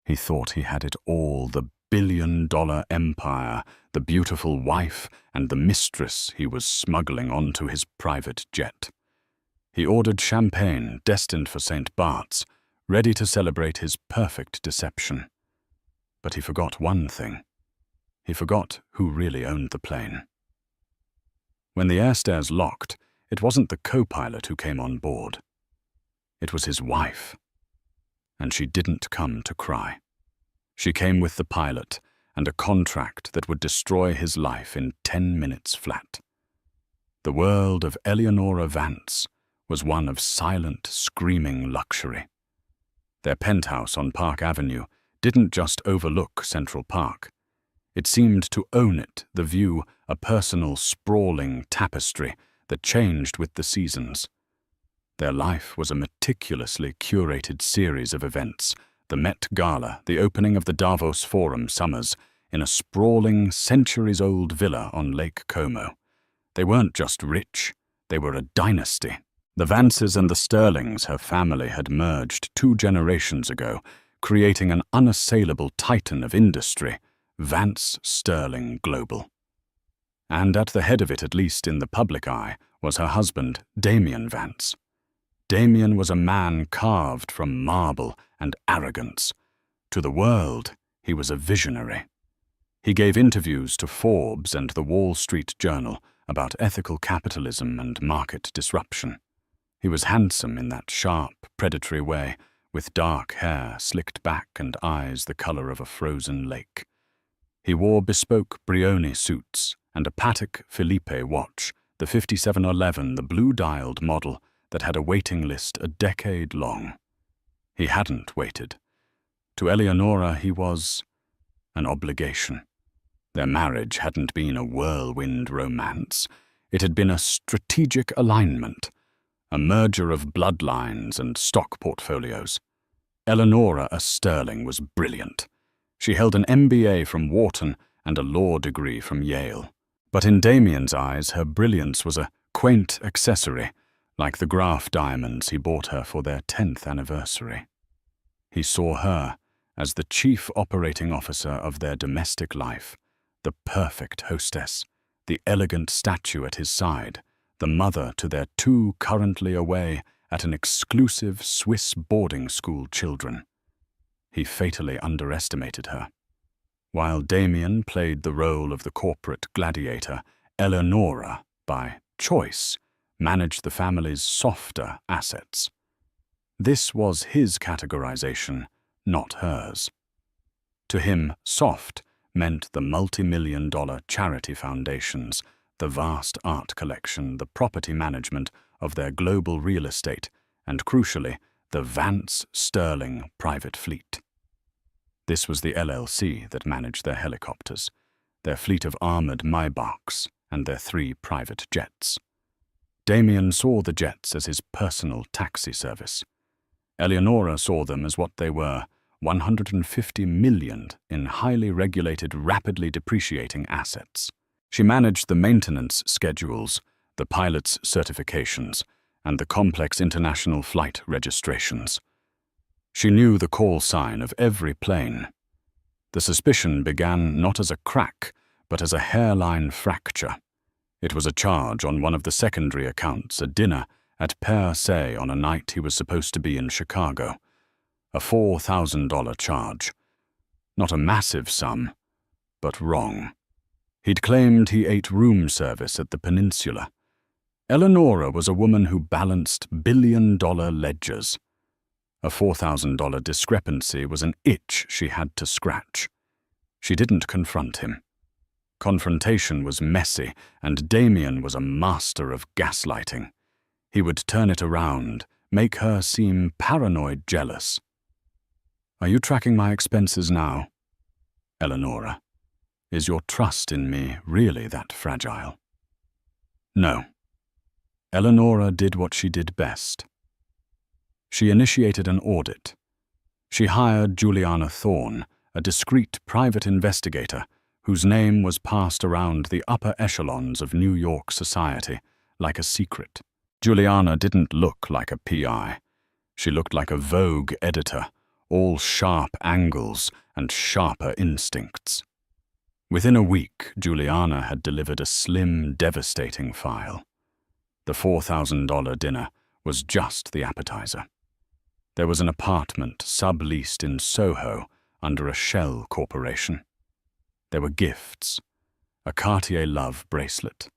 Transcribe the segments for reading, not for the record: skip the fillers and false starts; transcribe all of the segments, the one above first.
He thought he had it all, the billion-dollar empire, the beautiful wife, and the mistress he was smuggling onto his private jet. He ordered champagne destined for St. Bart's, ready to celebrate his perfect deception. But he forgot one thing. He forgot who really owned the plane. When the airstairs locked, it wasn't the co-pilot who came on board. It was his wife. And she didn't come to cry. She came with the pilot and a contract that would destroy his life in 10 minutes flat. The world of Eleonora Vance was one of silent, screaming luxury. Their penthouse on Park Avenue didn't just overlook Central Park. It seemed to own it, the view, a personal, sprawling tapestry that changed with the seasons. Their life was a meticulously curated series of events, the Met Gala, the opening of the Davos Forum summers, in a sprawling, centuries-old villa on Lake Como. They weren't just rich, they were a dynasty. The Vances and the Sterlings, her family, had merged 2 generations ago, creating an unassailable titan of industry, Vance Sterling Global. And at the head of it, at least in the public eye, was her husband, Damien Vance. Damien was a man carved from marble and arrogance. To the world, he was a visionary. He gave interviews to Forbes and the Wall Street Journal about ethical capitalism and market disruption. He was handsome in that sharp, predatory way, with dark hair slicked back and eyes the color of a frozen lake. He wore bespoke Brioni suits and a Patek Philippe watch, the 5711, the blue-dialed model that had a waiting list a decade long. He hadn't waited. To Eleonora, he was an obligation. Their marriage hadn't been a whirlwind romance. It had been a strategic alignment, a merger of bloodlines and stock portfolios. Eleonora, a Sterling, was brilliant. She held an MBA from Wharton and a law degree from Yale. But in Damien's eyes, her brilliance was a quaint accessory, like the Graf diamonds he bought her for their 10th anniversary. He saw her as the chief operating officer of their domestic life, the perfect hostess, the elegant statue at his side, the mother to their 2 currently away at an exclusive Swiss boarding school children. He fatally underestimated her. While Damien played the role of the corporate gladiator, Eleonora, by choice, managed the family's softer assets. This was his categorization, not hers. To him, soft meant the multi-million-dollar charity foundations, the vast art collection, the property management of their global real estate, and crucially, the Vance Sterling private fleet. This was the LLC that managed their helicopters, their fleet of armored Maybachs, and their 3 private jets. Damien saw the jets as his personal taxi service. Eleonora saw them as what they were, 150 million in highly regulated, rapidly depreciating assets. She managed the maintenance schedules, the pilot's certifications, and the complex international flight registrations. She knew the call sign of every plane. The suspicion began not as a crack, but as a hairline fracture. It was a charge on one of the secondary accounts, a dinner at Per Se on a night he was supposed to be in Chicago. A $4,000 charge. Not a massive sum, but wrong. He'd claimed he ate room service at the Peninsula. Eleonora was a woman who balanced billion-dollar ledgers. A $4,000 discrepancy was an itch she had to scratch. She didn't confront him. Confrontation was messy, and Damien was a master of gaslighting. He would turn it around, make her seem paranoid jealous. "Are you tracking my expenses now? Eleonora, is your trust in me really that fragile?" No. Eleonora did what she did best. She initiated an audit. She hired Juliana Thorne, a discreet private investigator whose name was passed around the upper echelons of New York society like a secret. Juliana didn't look like a PI. She looked like a Vogue editor, all sharp angles and sharper instincts. Within a week, Juliana had delivered a slim, devastating file. The $4,000 dinner was just the appetizer. There was an apartment subleased in Soho under a shell corporation. There were gifts: a Cartier love bracelet,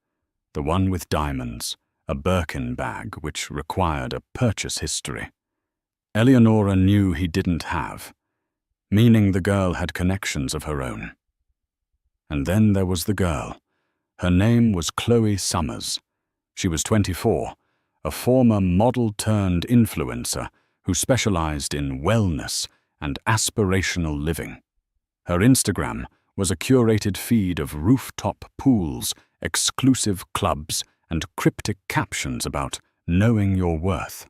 the one with diamonds, a Birkin bag which required a purchase history. Eleonora knew he didn't have, meaning the girl had connections of her own. And then there was the girl. Her name was Chloe Summers. She was 24, a former model-turned-influencer who specialized in wellness and aspirational living. Her Instagram was a curated feed of rooftop pools, exclusive clubs, and cryptic captions about knowing your worth.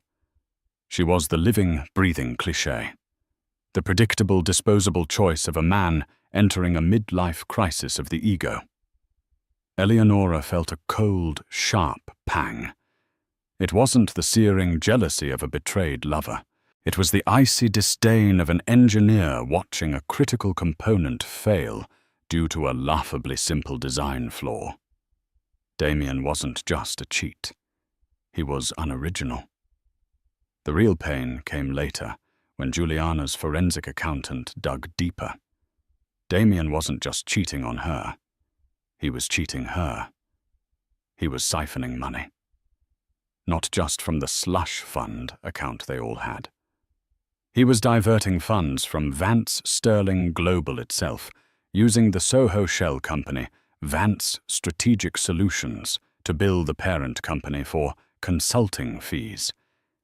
She was the living, breathing cliché, the predictable, disposable choice of a man entering a midlife crisis of the ego. Eleonora felt a cold, sharp pang. It wasn't the searing jealousy of a betrayed lover. It was the icy disdain of an engineer watching a critical component fail due to a laughably simple design flaw. Damien wasn't just a cheat. He was unoriginal. The real pain came later, when Juliana's forensic accountant dug deeper. Damien wasn't just cheating on her. He was cheating her. He was siphoning money. Not just from the slush fund account they all had. He was diverting funds from Vance Sterling Global itself, using the Soho shell company, Vance Strategic Solutions, to bill the parent company for consulting fees.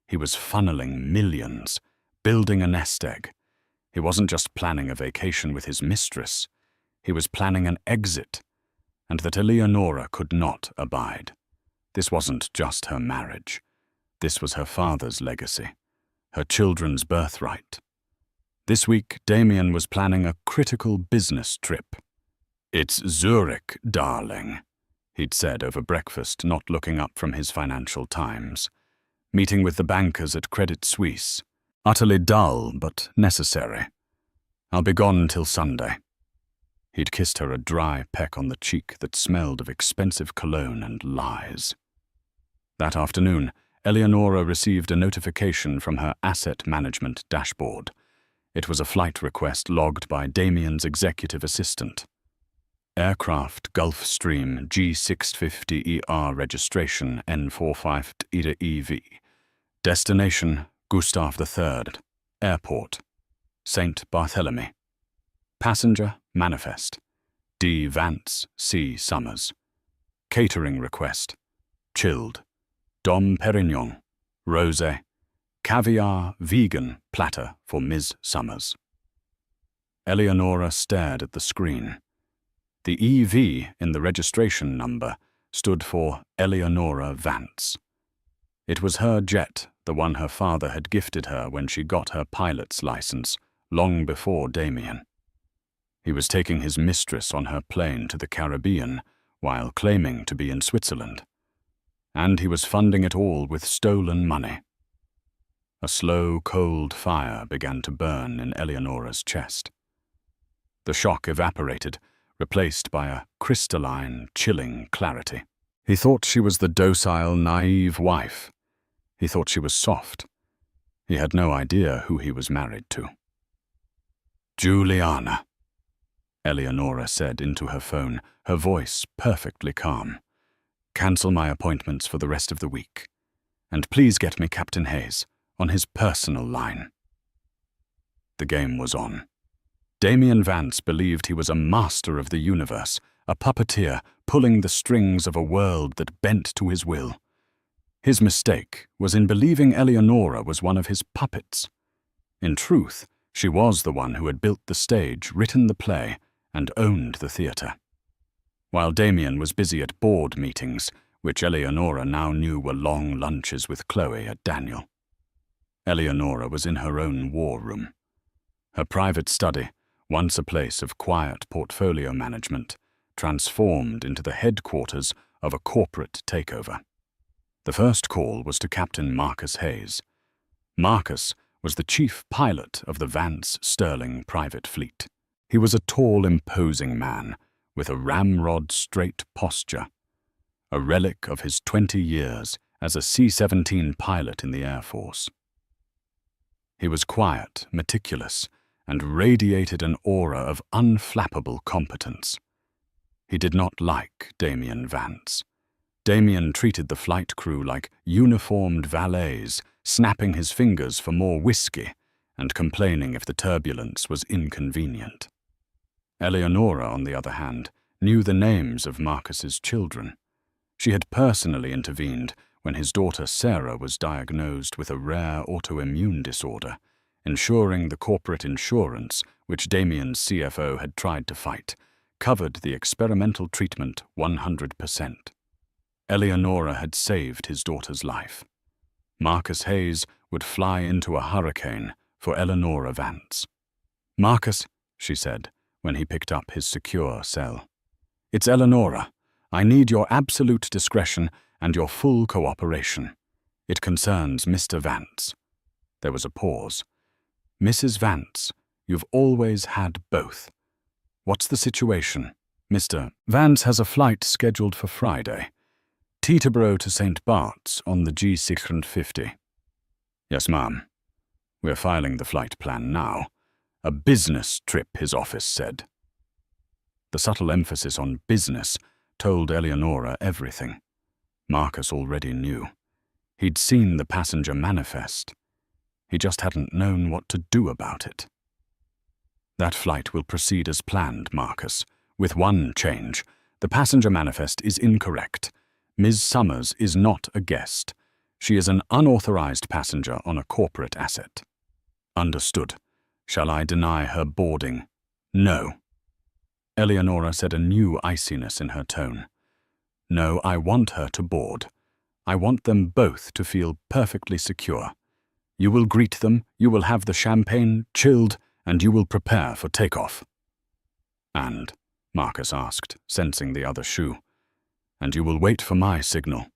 He was funneling millions, building a nest egg. He wasn't just planning a vacation with his mistress. He was planning an exit, and that Eleonora could not abide. This wasn't just her marriage. This was her father's legacy, her children's birthright. This week, Damien was planning a critical business trip. "It's Zurich, darling," he'd said over breakfast, not looking up from his Financial Times. Meeting with the bankers at Credit Suisse. Utterly dull, but necessary. "I'll be gone till Sunday." He'd kissed her a dry peck on the cheek that smelled of expensive cologne and lies. That afternoon, Eleonora received a notification from her asset management dashboard. It was a flight request logged by Damien's executive assistant. Aircraft Gulfstream G650ER registration N45 Ida EV. Destination Gustav III. Airport St. Barthélemy. Passenger manifest D. Vance C. Summers. Catering request chilled Dom Perignon, rosé, caviar vegan platter for Ms. Summers. Eleonora stared at the screen. The EV in the registration number stood for Eleonora Vance. It was her jet, the one her father had gifted her when she got her pilot's license, long before Damien. He was taking his mistress on her plane to the Caribbean while claiming to be in Switzerland. And he was funding it all with stolen money. A slow, cold fire began to burn in Eleonora's chest. The shock evaporated, replaced by a crystalline, chilling clarity. He thought she was the docile, naive wife. He thought she was soft. He had no idea who he was married to. "Juliana," Eleonora said into her phone, her voice perfectly calm. "Cancel my appointments for the rest of the week. And please get me Captain Hayes on his personal line." The game was on. Damien Vance believed he was a master of the universe, a puppeteer pulling the strings of a world that bent to his will. His mistake was in believing Eleonora was one of his puppets. In truth, she was the one who had built the stage, written the play, and owned the theatre. While Damien was busy at board meetings, which Eleonora now knew were long lunches with Chloe at Daniel. Eleonora was in her own war room. Her private study, once a place of quiet portfolio management, transformed into the headquarters of a corporate takeover. The first call was to Captain Marcus Hayes. Marcus was the chief pilot of the Vance Sterling private fleet. He was a tall, imposing man with a ramrod-straight posture, a relic of his 20 years as a C-17 pilot in the Air Force. He was quiet, meticulous, and radiated an aura of unflappable competence. He did not like Damien Vance. Damien treated the flight crew like uniformed valets, snapping his fingers for more whiskey and complaining if the turbulence was inconvenient. Eleonora, on the other hand, knew the names of Marcus's children. She had personally intervened when his daughter Sarah was diagnosed with a rare autoimmune disorder, ensuring the corporate insurance, which Damien's CFO had tried to fight, covered the experimental treatment 100%. Eleonora had saved his daughter's life. Marcus Hayes would fly into a hurricane for Eleonora Vance. "Marcus," she said, when he picked up his secure cell. "It's Eleonora. I need your absolute discretion and your full cooperation. It concerns Mr. Vance." There was a pause. "Mrs. Vance, you've always had both. What's the situation?" "Mr. Vance has a flight scheduled for Friday. Teterboro to St. Bart's on the G650. "Yes, ma'am. We're filing the flight plan now. A business trip, his office said." The subtle emphasis on business told Eleonora everything. Marcus already knew. He'd seen the passenger manifest. He just hadn't known what to do about it. "That flight will proceed as planned, Marcus, with one change. The passenger manifest is incorrect. Ms. Summers is not a guest. She is an unauthorized passenger on a corporate asset." "Understood. Shall I deny her boarding?" "No." Eleonora said, a new iciness in her tone. "No, I want her to board. I want them both to feel perfectly secure. You will greet them, you will have the champagne chilled, and you will prepare for takeoff." "And?" Marcus asked, sensing the other shoe. "And you will wait for my signal.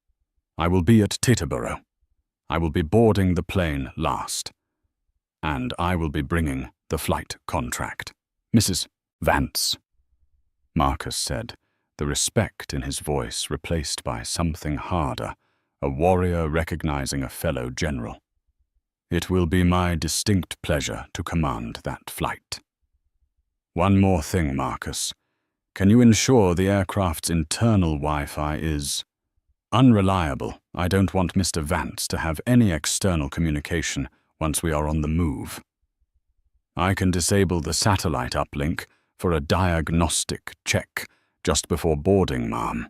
I will be at Teterboro. I will be boarding the plane last. And I will be bringing the flight contract." "Mrs. Vance," Marcus said, the respect in his voice replaced by something harder, a warrior recognizing a fellow general. "It will be my distinct pleasure to command that flight. One more thing, Marcus. Can you ensure the aircraft's internal Wi-Fi is unreliable? I don't want Mr. Vance to have any external communication once we are on the move. I can disable the satellite uplink for a diagnostic check just before boarding, ma'am.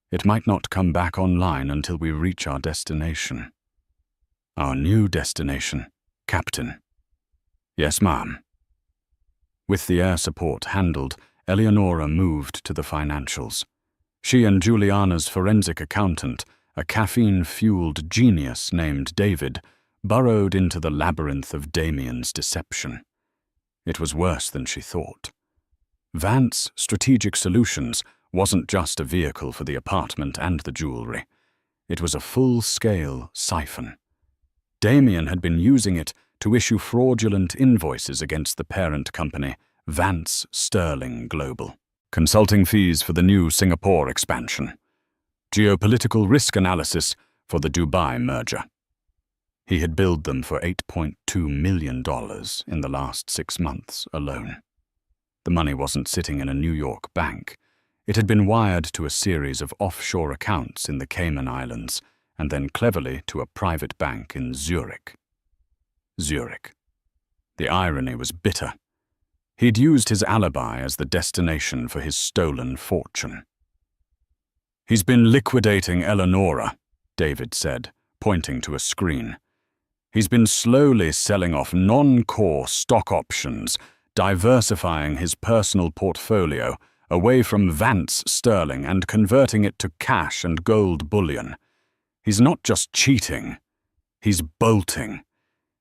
It might not come back online until we reach our destination." "Our new destination, Captain." "Yes, ma'am." With the air support handled, Eleonora moved to the financials. She and Juliana's forensic accountant, a caffeine-fueled genius named David, burrowed into the labyrinth of Damien's deception. It was worse than she thought. Vance Strategic Solutions wasn't just a vehicle for the apartment and the jewelry. It was a full-scale siphon. Damien had been using it to issue fraudulent invoices against the parent company, Vance Sterling Global. Consulting fees for the new Singapore expansion. Geopolitical risk analysis for the Dubai merger. He had billed them for $8.2 million in the last 6 months alone. The money wasn't sitting in a New York bank. It had been wired to a series of offshore accounts in the Cayman Islands and then cleverly to a private bank in Zurich. Zurich. The irony was bitter. He'd used his alibi as the destination for his stolen fortune. "He's been liquidating Eleonora," David said, pointing to a screen. "He's been slowly selling off non-core stock options, diversifying his personal portfolio away from Vance Sterling and converting it to cash and gold bullion. He's not just cheating, he's bolting.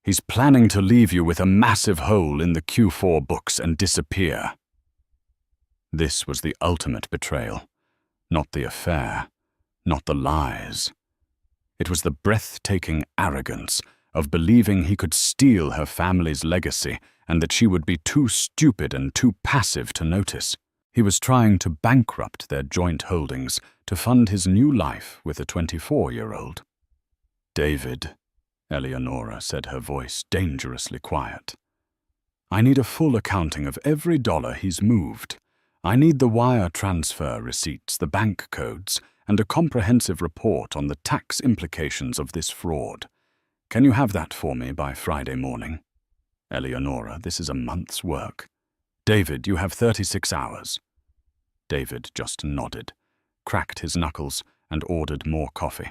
He's planning to leave you with a massive hole in the Q4 books and disappear." This was the ultimate betrayal. Not the affair, not the lies. It was the breathtaking arrogance of believing he could steal her family's legacy and that she would be too stupid and too passive to notice. He was trying to bankrupt their joint holdings to fund his new life with a 24-year-old. "David," Eleonora said, her voice dangerously quiet. "I need a full accounting of every dollar he's moved. I need the wire transfer receipts, the bank codes, and a comprehensive report on the tax implications of this fraud. Can you have that for me by Friday morning?" "Eleonora, this is a month's work." "David, you have 36 hours. David just nodded, cracked his knuckles, and ordered more coffee.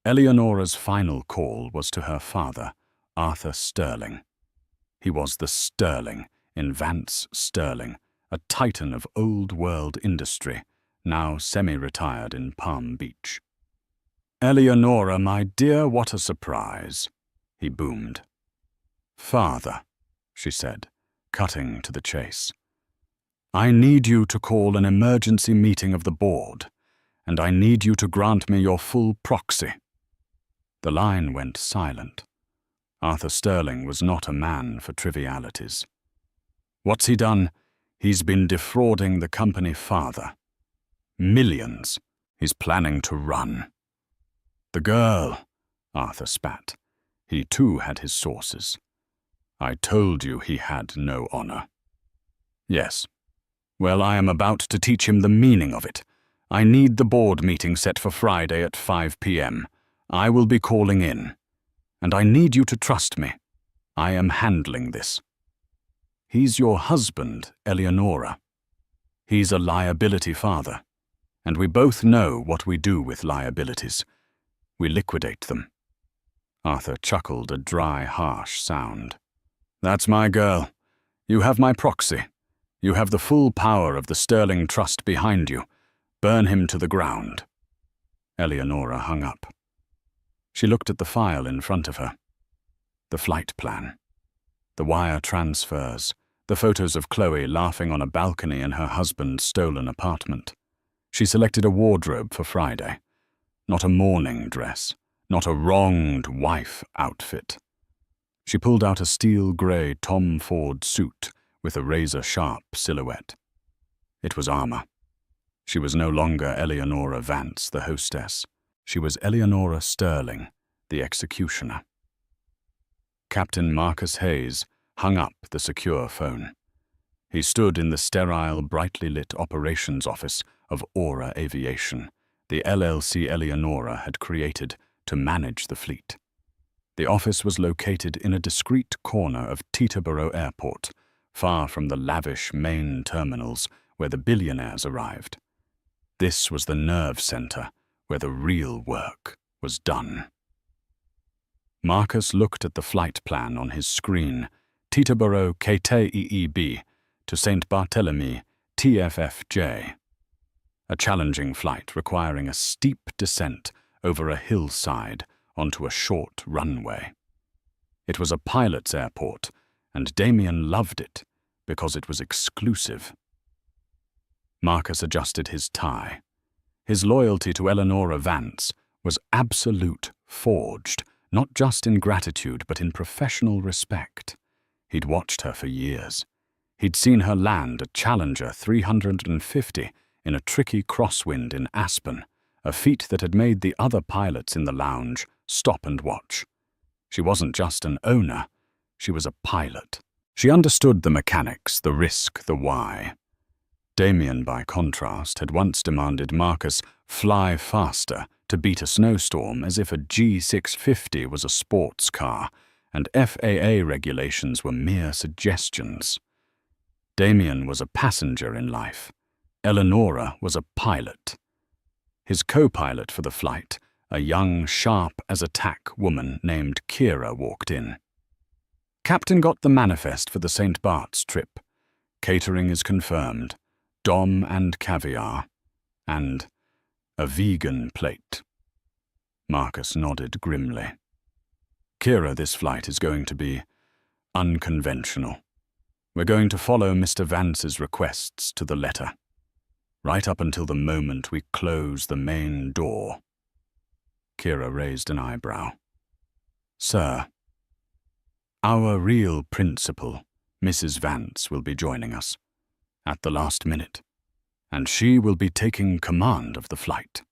Eleonora's final call was to her father, Arthur Sterling. He was the Sterling in Vance Sterling, a titan of old-world industry, now semi-retired in Palm Beach. "Eleonora, my dear, what a surprise," he boomed. "Father," she said, cutting to the chase, "I need you to call an emergency meeting of the board, and I need you to grant me your full proxy." The line went silent. Arthur Sterling was not a man for trivialities. "What's he done? He's been defrauding the company father. Millions. He's planning to run." "The girl," Arthur spat. He too had his sources. "I told you he had no honor." "Yes. Well, I am about to teach him the meaning of it. I need the board meeting set for Friday at 5 p.m. I will be calling in. And I need you to trust me. I am handling this. He's your husband, Eleonora. He's a liability father. And we both know what we do with liabilities. We liquidate them." Arthur chuckled a dry, harsh sound. "That's my girl. You have my proxy. You have the full power of the Sterling Trust behind you. Burn him to the ground." Eleonora hung up. She looked at the file in front of her. The flight plan. The wire transfers. The photos of Chloe laughing on a balcony in her husband's stolen apartment. She selected a wardrobe for Friday. Not a mourning dress. Not a wronged wife outfit. She pulled out a steel-grey Tom Ford suit with a razor-sharp silhouette. It was armor. She was no longer Eleonora Vance, the hostess. She was Eleonora Sterling, the executioner. Captain Marcus Hayes hung up the secure phone. He stood in the sterile, brightly lit operations office of Aura Aviation, the LLC Eleonora had created to manage the fleet. The office was located in a discreet corner of Teterboro Airport, far from the lavish main terminals where the billionaires arrived. This was the nerve center where the real work was done. Marcus looked at the flight plan on his screen, Teterboro KTEEB to St. Barthélemy TFFJ. A challenging flight requiring a steep descent over a hillside onto a short runway. It was a pilot's airport, and Damien loved it because it was exclusive. Marcus adjusted his tie. His loyalty to Eleonora Vance was absolute, forged, not just in gratitude but in professional respect. He'd watched her for years. He'd seen her land a Challenger 350 in a tricky crosswind in Aspen, a feat that had made the other pilots in the lounge stop and watch. She wasn't just an owner, she was a pilot. She understood the mechanics, the risk, the why. Damien, by contrast, had once demanded Marcus fly faster to beat a snowstorm as if a G650 was a sports car, and FAA regulations were mere suggestions. Damien was a passenger in life. Eleonora was a pilot. His co-pilot for the flight, a young, sharp-as-a-tack woman named Kira, walked in. "Captain got the manifest for the St. Bart's trip. Catering is confirmed. Dom and caviar. And a vegan plate." Marcus nodded grimly. "Kira, this flight is going to be unconventional. We're going to follow Mr. Vance's requests to the letter, right up until the moment we close the main door." Kira raised an eyebrow. "Sir, Our real principal, Mrs. Vance, will be joining us at the last minute, and she will be taking command of the flight."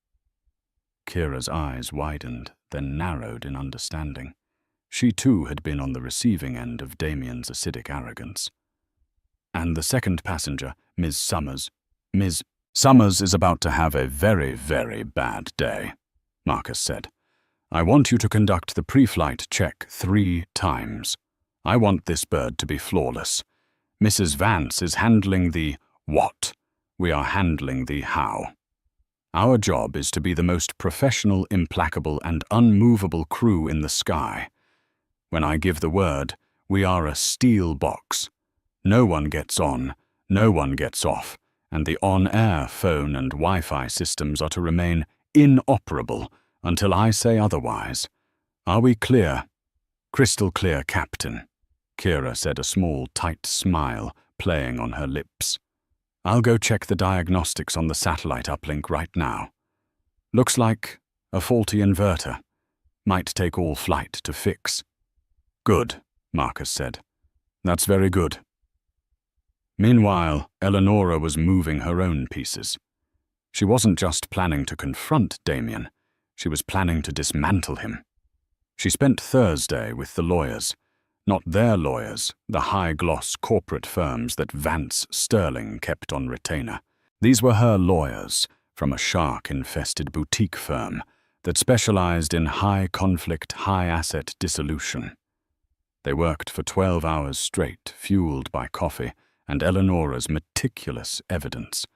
Kira's eyes widened, then narrowed in understanding. She too had been on the receiving end of Damien's acidic arrogance. "And the second passenger, Ms. Summers. Ms. Summers is about to have a very, very bad day," Marcus said. "I want you to conduct the pre-flight check 3 times. I want this bird to be flawless. Mrs. Vance is handling the what. We are handling the how. Our job is to be the most professional, implacable, and unmovable crew in the sky. When I give the word, we are a steel box. No one gets on, no one gets off, and the on-air phone and Wi-Fi systems are to remain inoperable until I say otherwise. Are we clear?" "Crystal clear, Captain," Kira said, a small, tight smile playing on her lips. "I'll go check the diagnostics on the satellite uplink right now. Looks like a faulty inverter. Might take all flight to fix." "Good," Marcus said. "That's very good." Meanwhile, Eleonora was moving her own pieces. She wasn't just planning to confront Damien, she was planning to dismantle him. She spent Thursday with the lawyers. Not their lawyers, the high-gloss corporate firms that Vance Sterling kept on retainer. These were her lawyers from a shark-infested boutique firm that specialized in high-conflict, high-asset dissolution. They worked for 12 hours straight, fueled by coffee and Eleonora's meticulous evidence.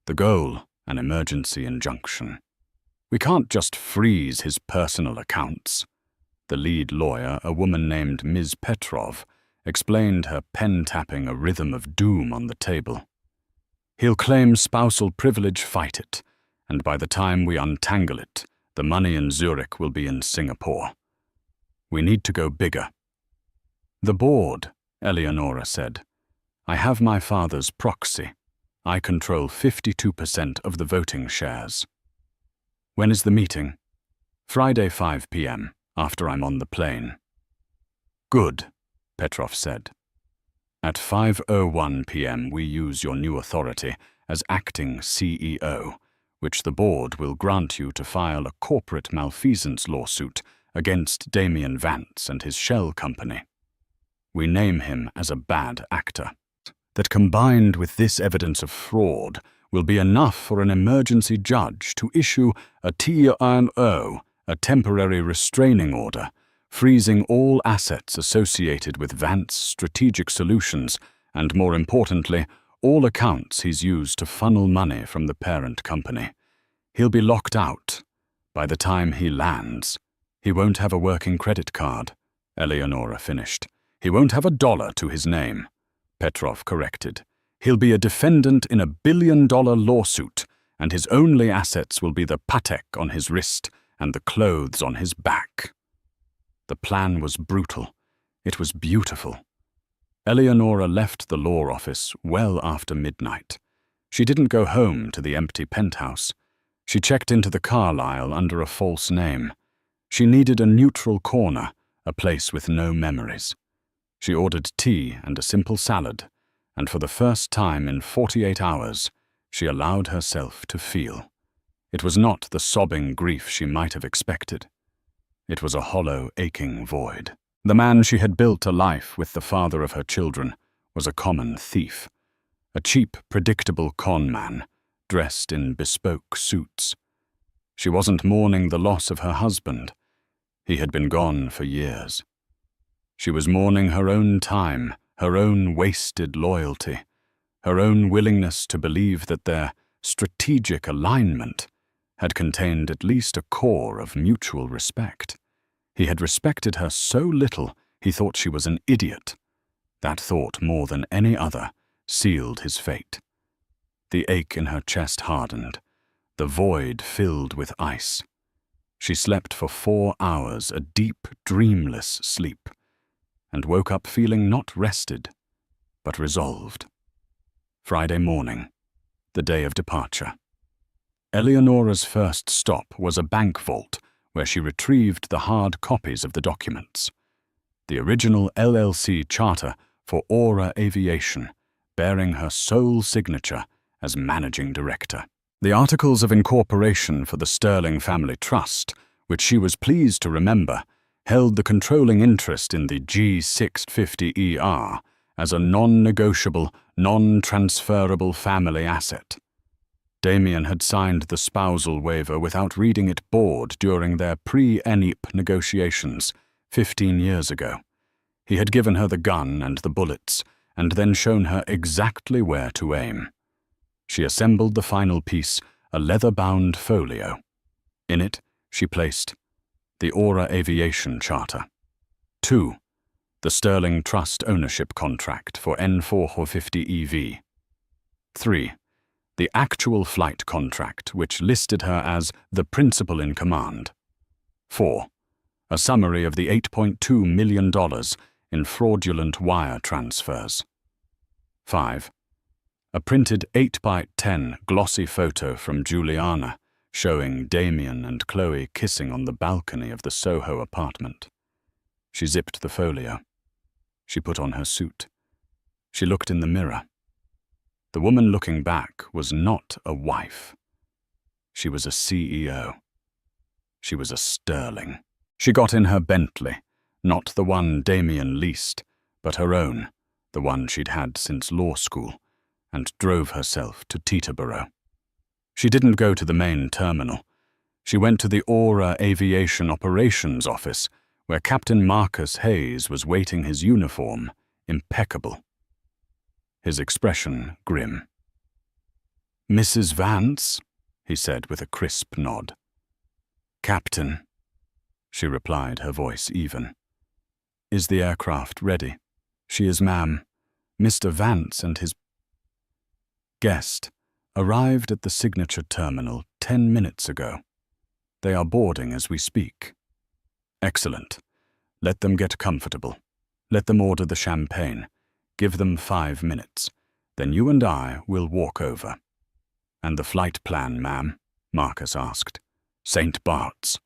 The goal, an emergency injunction. "We can't just freeze his personal accounts." The lead lawyer, a woman named Ms. Petrov, explained, her pen tapping a rhythm of doom on the table. "He'll claim spousal privilege, fight it, and by the time we untangle it, the money in Zurich will be in Singapore. We need to go bigger." "The board," Eleonora said. "I have my father's proxy. I control 52% of the voting shares." "When is the meeting?" "Friday 5 p.m., after I'm on the plane." "Good," Petrov said. "At 5:01 p.m. we use your new authority as acting CEO, which the board will grant you to file a corporate malfeasance lawsuit against Damien Vance and his shell company. We name him as a bad actor. That combined with this evidence of fraud will be enough for an emergency judge to issue a TRO, a temporary restraining order, freezing all assets associated with Vance Strategic Solutions and, more importantly, all accounts he's used to funnel money from the parent company. He'll be locked out. By the time he lands, he won't have a working credit card," Eleonora finished. "He won't have $1 to his name," Petrov corrected. "He'll be a defendant in a billion-dollar lawsuit, and his only assets will be the poetic on his wrist and the clothes on his back." The plan was brutal. It was beautiful. Eleonora left the law office well after midnight. She didn't go home to the empty penthouse. She checked into the Carlyle under a false name. She needed a neutral corner, a place with no memories. She ordered tea and a simple salad, and for the first time in 48 hours, she allowed herself to feel. It was not the sobbing grief she might have expected. It was a hollow, aching void. The man she had built a life with, the father of her children, was a common thief. A cheap, predictable con man, dressed in bespoke suits. She wasn't mourning the loss of her husband. He had been gone for years. She was mourning her own time, her own wasted loyalty, her own willingness to believe that their strategic alignment had contained at least a core of mutual respect. He had respected her so little he thought she was an idiot. That thought, more than any other, sealed his fate. The ache in her chest hardened. The void filled with ice. She slept for 4 hours, a deep, dreamless sleep, and woke up feeling not rested, but resolved. Friday morning, the day of departure. Eleonora's first stop was a bank vault where she retrieved the hard copies of the documents. the original LLC charter for Aura Aviation, bearing her sole signature as managing director. The articles of incorporation for the Sterling Family Trust, which she was pleased to remember, held the controlling interest in the G650ER as a non-negotiable, non-transferable family asset. Damien had signed the spousal waiver without reading it board during their pre-ENIP negotiations 15 years ago. He had given her the gun and the bullets, and then shown her exactly where to aim. She assembled the final piece, a leather-bound folio. In it, she placed the Aura Aviation Charter. 2. The Sterling Trust Ownership Contract for N450EV. 3. The actual flight contract, which listed her as the principal in command. 4. A summary of the $8.2 million in fraudulent wire transfers. 5. A printed 8x10 glossy photo from Juliana showing Damien and Chloe kissing on the balcony of the Soho apartment. She zipped the folio. She put on her suit. She looked in the mirror. The woman looking back was not a wife. She was a CEO. She was a Sterling. She got in her Bentley, not the one Damien leased, but her own, the one she'd had since law school, and drove herself to Teterboro. She didn't go to the main terminal. She went to the Aura Aviation Operations Office, where Captain Marcus Hayes was waiting his uniform, impeccable. His expression grim. "Mrs. Vance?" he said with a crisp nod. "Captain," she replied, her voice even. "Is the aircraft ready?" "She is, ma'am. Mr. Vance and his guest arrived at the signature terminal 10 minutes ago. They are boarding as we speak." "Excellent. Let them get comfortable. Let them order the champagne. Give them 5 minutes. Then you and I will walk over." "And the flight plan, ma'am?" Marcus asked. "St. Bart's."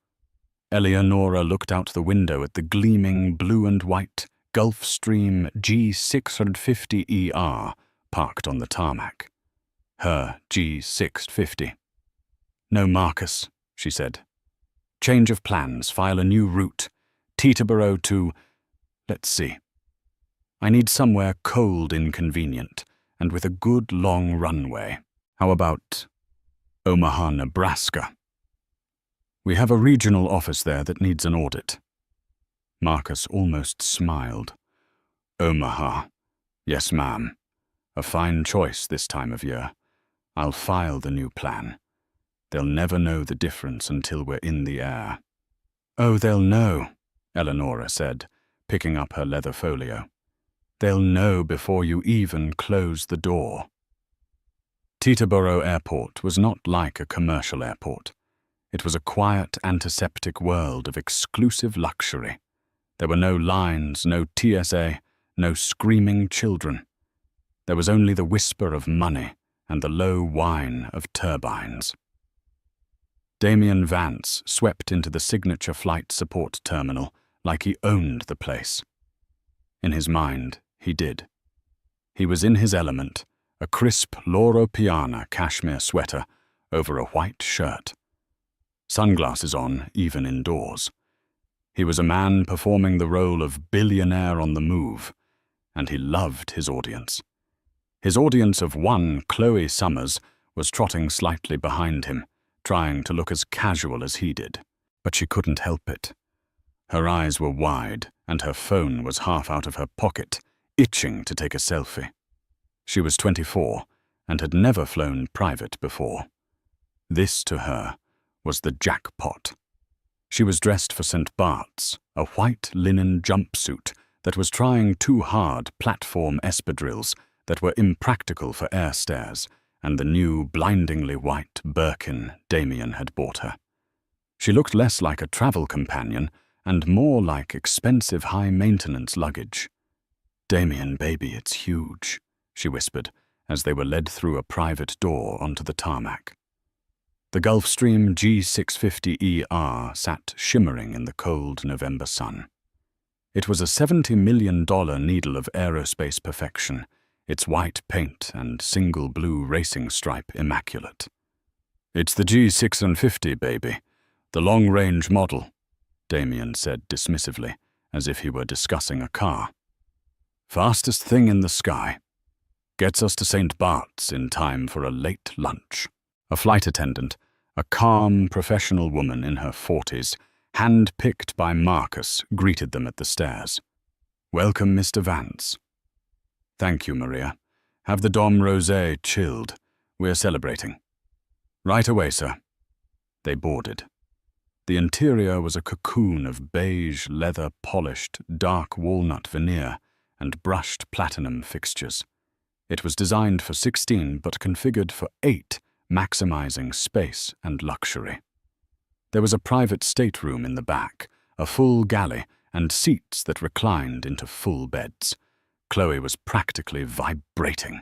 Eleonora looked out the window at the gleaming blue and white Gulfstream G650ER parked on the tarmac. Her G650. "No, Marcus," she said. "Change of plans, file a new route. Teterboro to, let's see. I need somewhere cold inconvenient, and with a good long runway. How about Omaha, Nebraska? We have a regional office there that needs an audit." Marcus almost smiled. "Omaha. Yes, ma'am. A fine choice this time of year. I'll file the new plan. They'll never know the difference until we're in the air." "Oh, they'll know," Eleonora said, picking up her leather folio. "They'll know before you even close the door." Teterboro Airport was not like a commercial airport. It was a quiet, antiseptic world of exclusive luxury. There were no lines, no TSA, no screaming children. There was only the whisper of money and the low whine of turbines. Damien Vance swept into the signature flight support terminal like he owned the place. In his mind, he did. He was in his element, a crisp Loro Piana cashmere sweater over a white shirt. Sunglasses on, even indoors. He was a man performing the role of billionaire on the move, and he loved his audience. His audience of one Chloe Summers was trotting slightly behind him, trying to look as casual as he did. But she couldn't help it. Her eyes were wide, and her phone was half out of her pocket, itching to take a selfie. She was 24, and had never flown private before. This, to her, was the jackpot. She was dressed for St. Bart's, a white linen jumpsuit that was trying too hard platform espadrilles that were impractical for air stairs, and the new blindingly white Birkin Damien had bought her. She looked less like a travel companion and more like expensive high-maintenance luggage. "Damien, baby, it's huge," she whispered as they were led through a private door onto the tarmac. The Gulfstream G650ER sat shimmering in the cold November sun. It was a $70 million needle of aerospace perfection, its white paint and single blue racing stripe immaculate. "It's the G650, baby, the long-range model," Damien said dismissively, as if he were discussing a car. "Fastest thing in the sky. Gets us to St. Bart's in time for a late lunch." A flight attendant, a calm, professional woman in her 40s, hand-picked by Marcus, greeted them at the stairs. "Welcome, Mr. Vance." "Thank you, Maria. Have the Dom Rosé chilled. We're celebrating." "Right away, sir." They boarded. The interior was a cocoon of beige, leather-polished, dark walnut veneer and brushed platinum fixtures. It was designed for 16 but configured for 8, maximizing space and luxury. There was a private stateroom in the back, a full galley, and seats that reclined into full beds. Chloe was practically vibrating.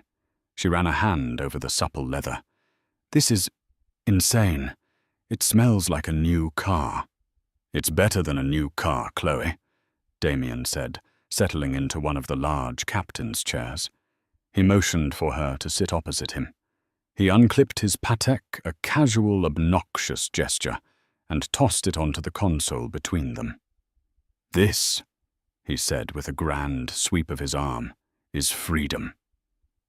She ran a hand over the supple leather. "This is insane. It smells like a new car." "It's better than a new car, Chloe," Damien said, settling into one of the large captain's chairs. He motioned for her to sit opposite him. He unclipped his patek, a casual, obnoxious gesture, and tossed it onto the console between them. "This," he said with a grand sweep of his arm, "is freedom.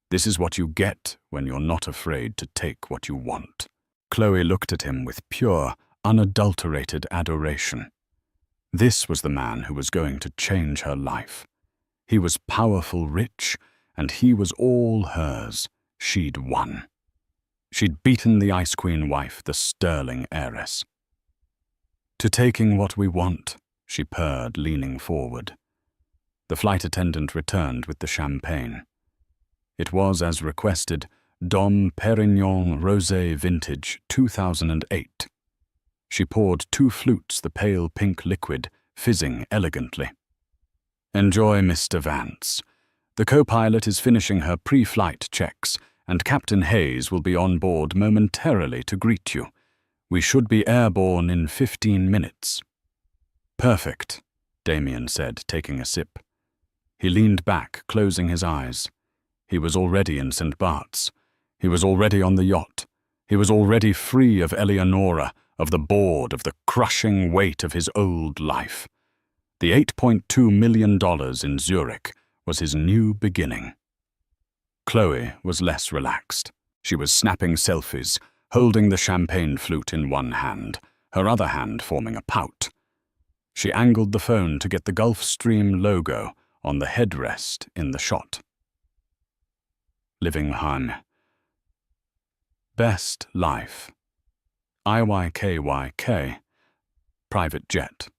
This is what you get when you're not afraid to take what you want." Chloe looked at him with pure, unadulterated adoration. This was the man who was going to change her life. He was powerful, rich, and he was all hers. She'd won. She'd beaten the Ice Queen wife, the sterling heiress. "To taking what we want," she purred, leaning forward. The flight attendant returned with the champagne. It was, as requested, Dom Perignon Rosé Vintage 2008. She poured 2 flutes the pale pink liquid, fizzing elegantly. "Enjoy, Mr. Vance. The co-pilot is finishing her pre-flight checks, and Captain Hayes will be on board momentarily to greet you. We should be airborne in 15 minutes. "Perfect," Damien said, taking a sip. He leaned back, closing his eyes. He was already in St. Bart's. He was already on the yacht. He was already free of Eleonora, of the board, of the crushing weight of his old life. The $8.2 million in Zurich was his new beginning. Chloe was less relaxed. She was snapping selfies, holding the champagne flute in one hand, her other hand forming a pout. She angled the phone to get the Gulfstream logo on the headrest in the shot. Living home. Best life. IYKYK. Private jet.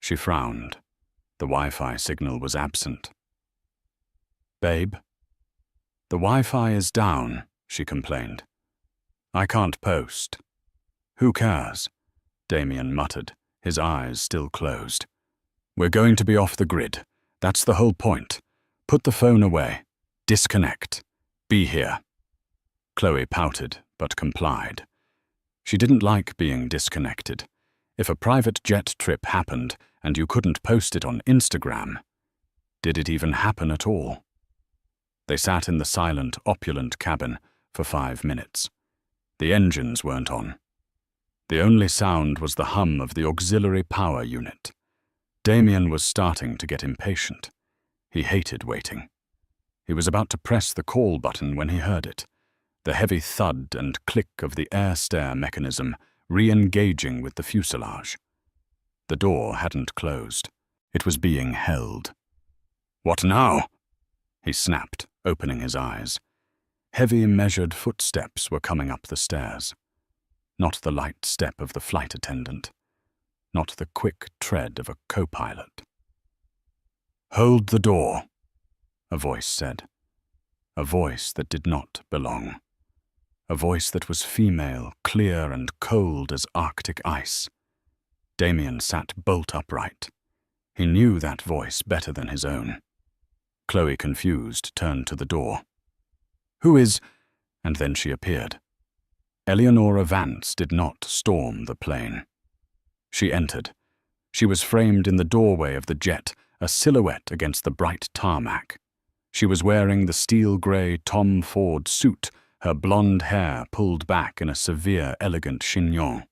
She frowned. The Wi-Fi signal was absent. "Babe?" "The Wi-Fi is down," she complained. "I can't post." "Who cares?" Damien muttered, his eyes still closed. "We're going to be off the grid. That's the whole point. Put the phone away. Disconnect. Be here." Chloe pouted, but complied. She didn't like being disconnected. If a private jet trip happened and you couldn't post it on Instagram, did it even happen at all? They sat in the silent, opulent cabin for 5 minutes. The engines weren't on. The only sound was the hum of the auxiliary power unit. Damien was starting to get impatient. He hated waiting. He was about to press the call button when he heard it, the heavy thud and click of the air stair mechanism re-engaging with the fuselage. The door hadn't closed. It was being held. "What now?" he snapped, opening his eyes. Heavy, measured footsteps were coming up the stairs. Not the light step of the flight attendant. Not the quick tread of a co-pilot. "Hold the door," a voice said. A voice that did not belong. A voice that was female, clear and cold as Arctic ice. Damien sat bolt upright. He knew that voice better than his own. Chloe, confused, turned to the door. "Who is—" And then she appeared. Eleonora Vance did not storm the plane. She entered. She was framed in the doorway of the jet, a silhouette against the bright tarmac. She was wearing the steel-grey Tom Ford suit, her blonde hair pulled back in a severe, elegant chignon.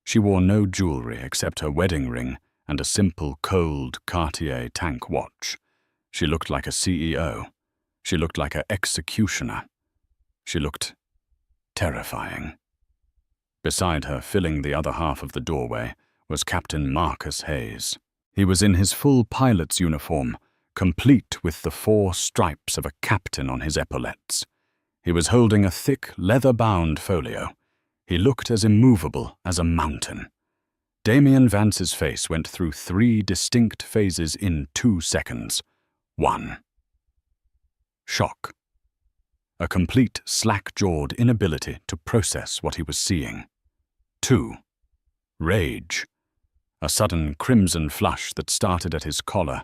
She wore no jewelry except her wedding ring and a simple, cold Cartier tank watch. She looked like a CEO. She looked like an executioner. She looked terrifying. Beside her, filling the other half of the doorway, was Captain Marcus Hayes. He was in his full pilot's uniform, complete with the 4 stripes of a captain on his epaulettes. He was holding a thick, leather-bound folio. He looked as immovable as a mountain. Damien Vance's face went through 3 distinct phases in 2 seconds. 1. Shock. A complete slack-jawed inability to process what he was seeing. 2. Rage. A sudden crimson flush that started at his collar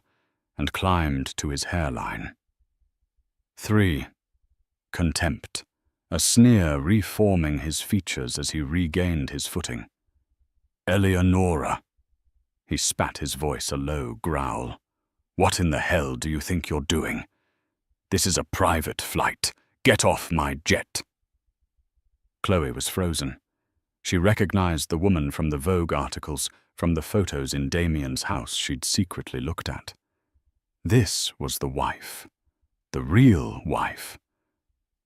and climbed to his hairline. 3. Contempt. A sneer reforming his features as he regained his footing. Eleonora. He spat his voice a low growl. What in the hell do you think you're doing? This is a private flight. Get off my jet. Chloe was frozen. She recognized the woman from the Vogue articles, from the photos in Damien's house she'd secretly looked at. This was the wife. The real wife.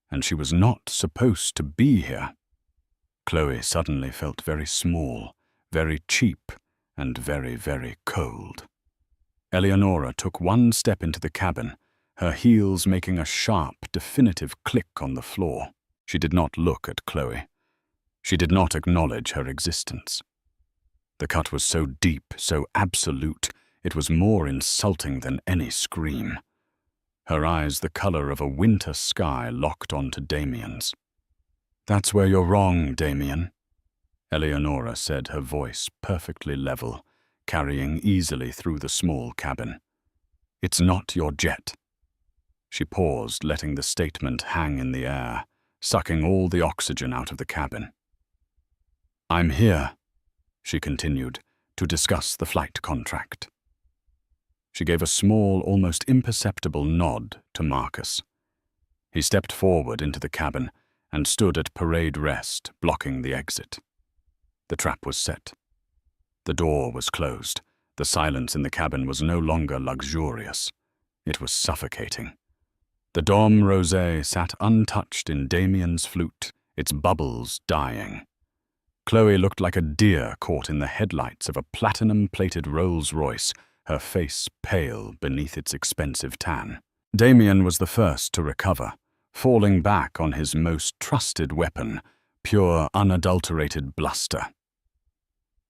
And she was not supposed to be here. Chloe suddenly felt very small, very cheap, and very, very cold. Eleonora took 1 step into the cabin, her heels making a sharp, definitive click on the floor. She did not look at Chloe. She did not acknowledge her existence. The cut was so deep, so absolute, it was more insulting than any scream. Her eyes the color of a winter sky locked onto Damien's. That's where you're wrong, Damien, Eleonora said, her voice perfectly level, carrying easily through the small cabin. It's not your jet. She paused, letting the statement hang in the air, sucking all the oxygen out of the cabin. I'm here, she continued, to discuss the flight contract. She gave a small, almost imperceptible nod to Marcus. He stepped forward into the cabin and stood at parade rest, blocking the exit. The trap was set. The door was closed. The silence in the cabin was no longer luxurious. It was suffocating. The Dom Rosé sat untouched in Damien's flute, its bubbles dying. Chloe looked like a deer caught in the headlights of a platinum-plated Rolls-Royce, her face pale beneath its expensive tan. Damien was the first to recover, falling back on his most trusted weapon, pure, unadulterated bluster.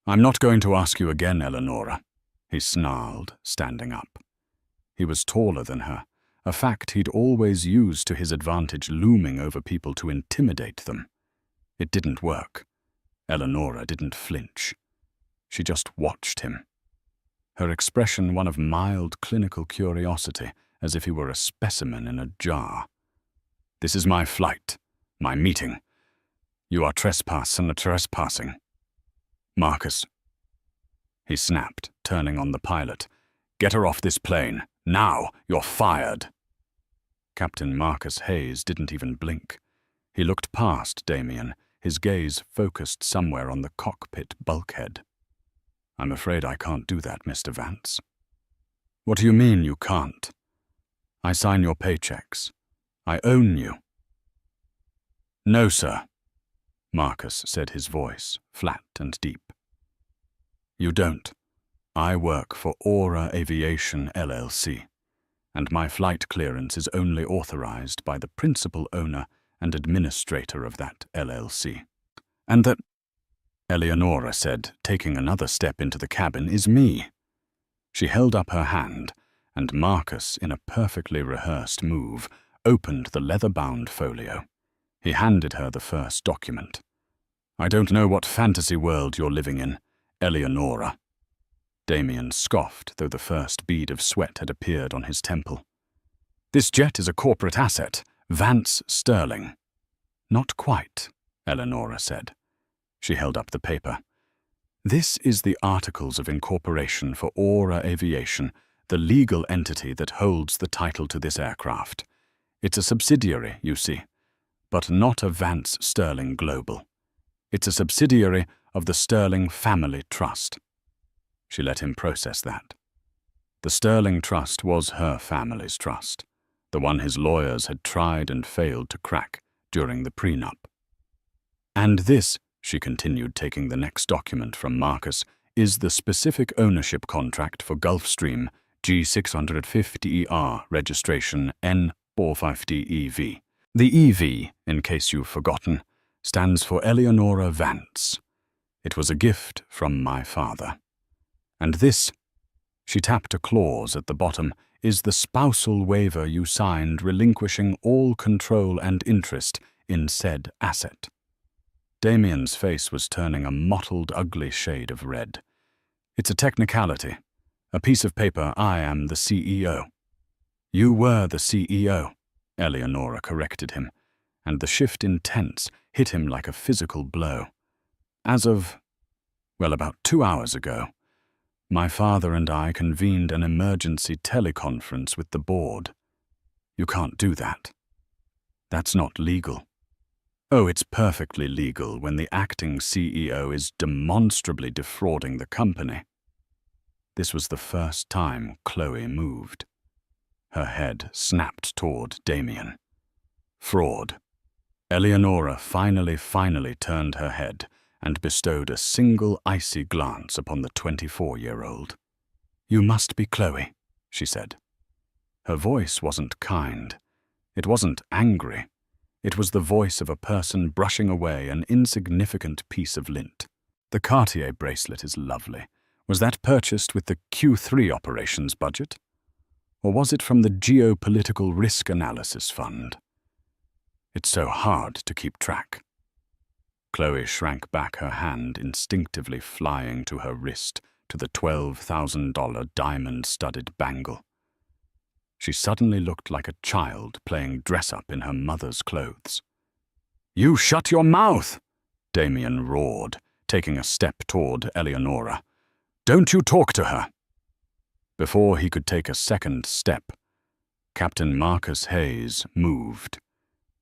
I'm not going to ask you again, Eleonora, he snarled, standing up. He was taller than her, a fact he'd always used to his advantage, looming over people to intimidate them. It didn't work. Eleonora didn't flinch. She just watched him. Her expression one of mild clinical curiosity, as if he were a specimen in a jar. This is my flight, my meeting. You are trespassing. Marcus. He snapped, turning on the pilot. Get her off this plane. Now, you're fired. Captain Marcus Hayes didn't even blink. He looked past Damien, his gaze focused somewhere on the cockpit bulkhead. I'm afraid I can't do that, Mr. Vance. What do you mean you can't? I sign your paychecks. I own you. No, sir, Marcus said, his voice flat and deep. You don't. I work for Aura Aviation LLC, and my flight clearance is only authorized by the principal owner and administrator of that LLC. And that, Eleonora said, taking another step into the cabin, is me. She held up her hand, and Marcus, in a perfectly rehearsed move, opened the leather-bound folio. He handed her the first document. I don't know what fantasy world you're living in, Eleonora. Damien scoffed, though the first bead of sweat had appeared on his temple. This jet is a corporate asset, Vance Sterling. Not quite, Eleonora said. She held up the paper. This is the Articles of Incorporation for Aura Aviation, the legal entity that holds the title to this aircraft. It's a subsidiary, you see, but not of Vance Sterling Global. It's a subsidiary of the Sterling Family Trust. She let him process that. The Sterling Trust was her family's trust, the one his lawyers had tried and failed to crack during the prenup. And this, she continued, taking the next document from Marcus, is the specific ownership contract for Gulfstream G650ER registration N450EV. The EV, in case you've forgotten, stands for Eleonora Vance. It was a gift from my father. And this, she tapped a clause at the bottom, is the spousal waiver you signed relinquishing all control and interest in said asset. Damien's face was turning a mottled, ugly shade of red. It's a technicality. A piece of paper. I am the CEO. You were the CEO, Eleonora corrected him, and the shift in tense hit him like a physical blow. As of, well, about 2 hours ago, my father and I convened an emergency teleconference with the board. You can't do that. That's not legal. Oh, it's perfectly legal when the acting CEO is demonstrably defrauding the company. This was the first time Chloe moved. Her head snapped toward Damien. Fraud. Eleonora finally turned her head and bestowed a single icy glance upon the 24-year-old. You must be Chloe, she said. Her voice wasn't kind. It wasn't angry. It was the voice of a person brushing away an insignificant piece of lint. The Cartier bracelet is lovely. Was that purchased with the Q3 operations budget? Or was it from the Geopolitical Risk Analysis Fund? It's so hard to keep track. Chloe shrank back, her hand instinctively flying to her wrist, to the $12,000 diamond-studded bangle. She suddenly looked like a child playing dress-up in her mother's clothes. You shut your mouth! Damien roared, taking a step toward Eleonora. Don't you talk to her! Before he could take a second step, Captain Marcus Hayes moved.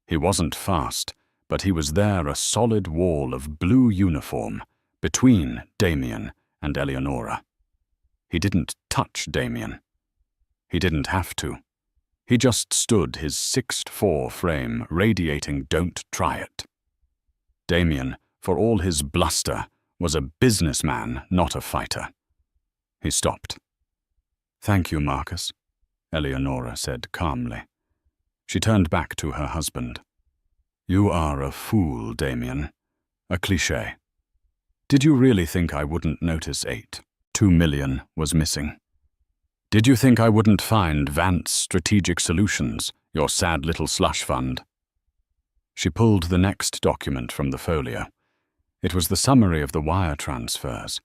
He wasn't fast, but he was there, a solid wall of blue uniform, between Damien and Eleonora. He didn't touch Damien. He didn't have to. He just stood, his 6'4" frame radiating "Don't try it." Damien, for all his bluster, was a businessman, not a fighter. He stopped. Thank you, Marcus, Eleonora said calmly. She turned back to her husband. You are a fool, Damien. A cliché. Did you really think I wouldn't notice 2 million was missing? Did you think I wouldn't find Vance Strategic Solutions, your sad little slush fund? She pulled the next document from the folio. It was the summary of the wire transfers.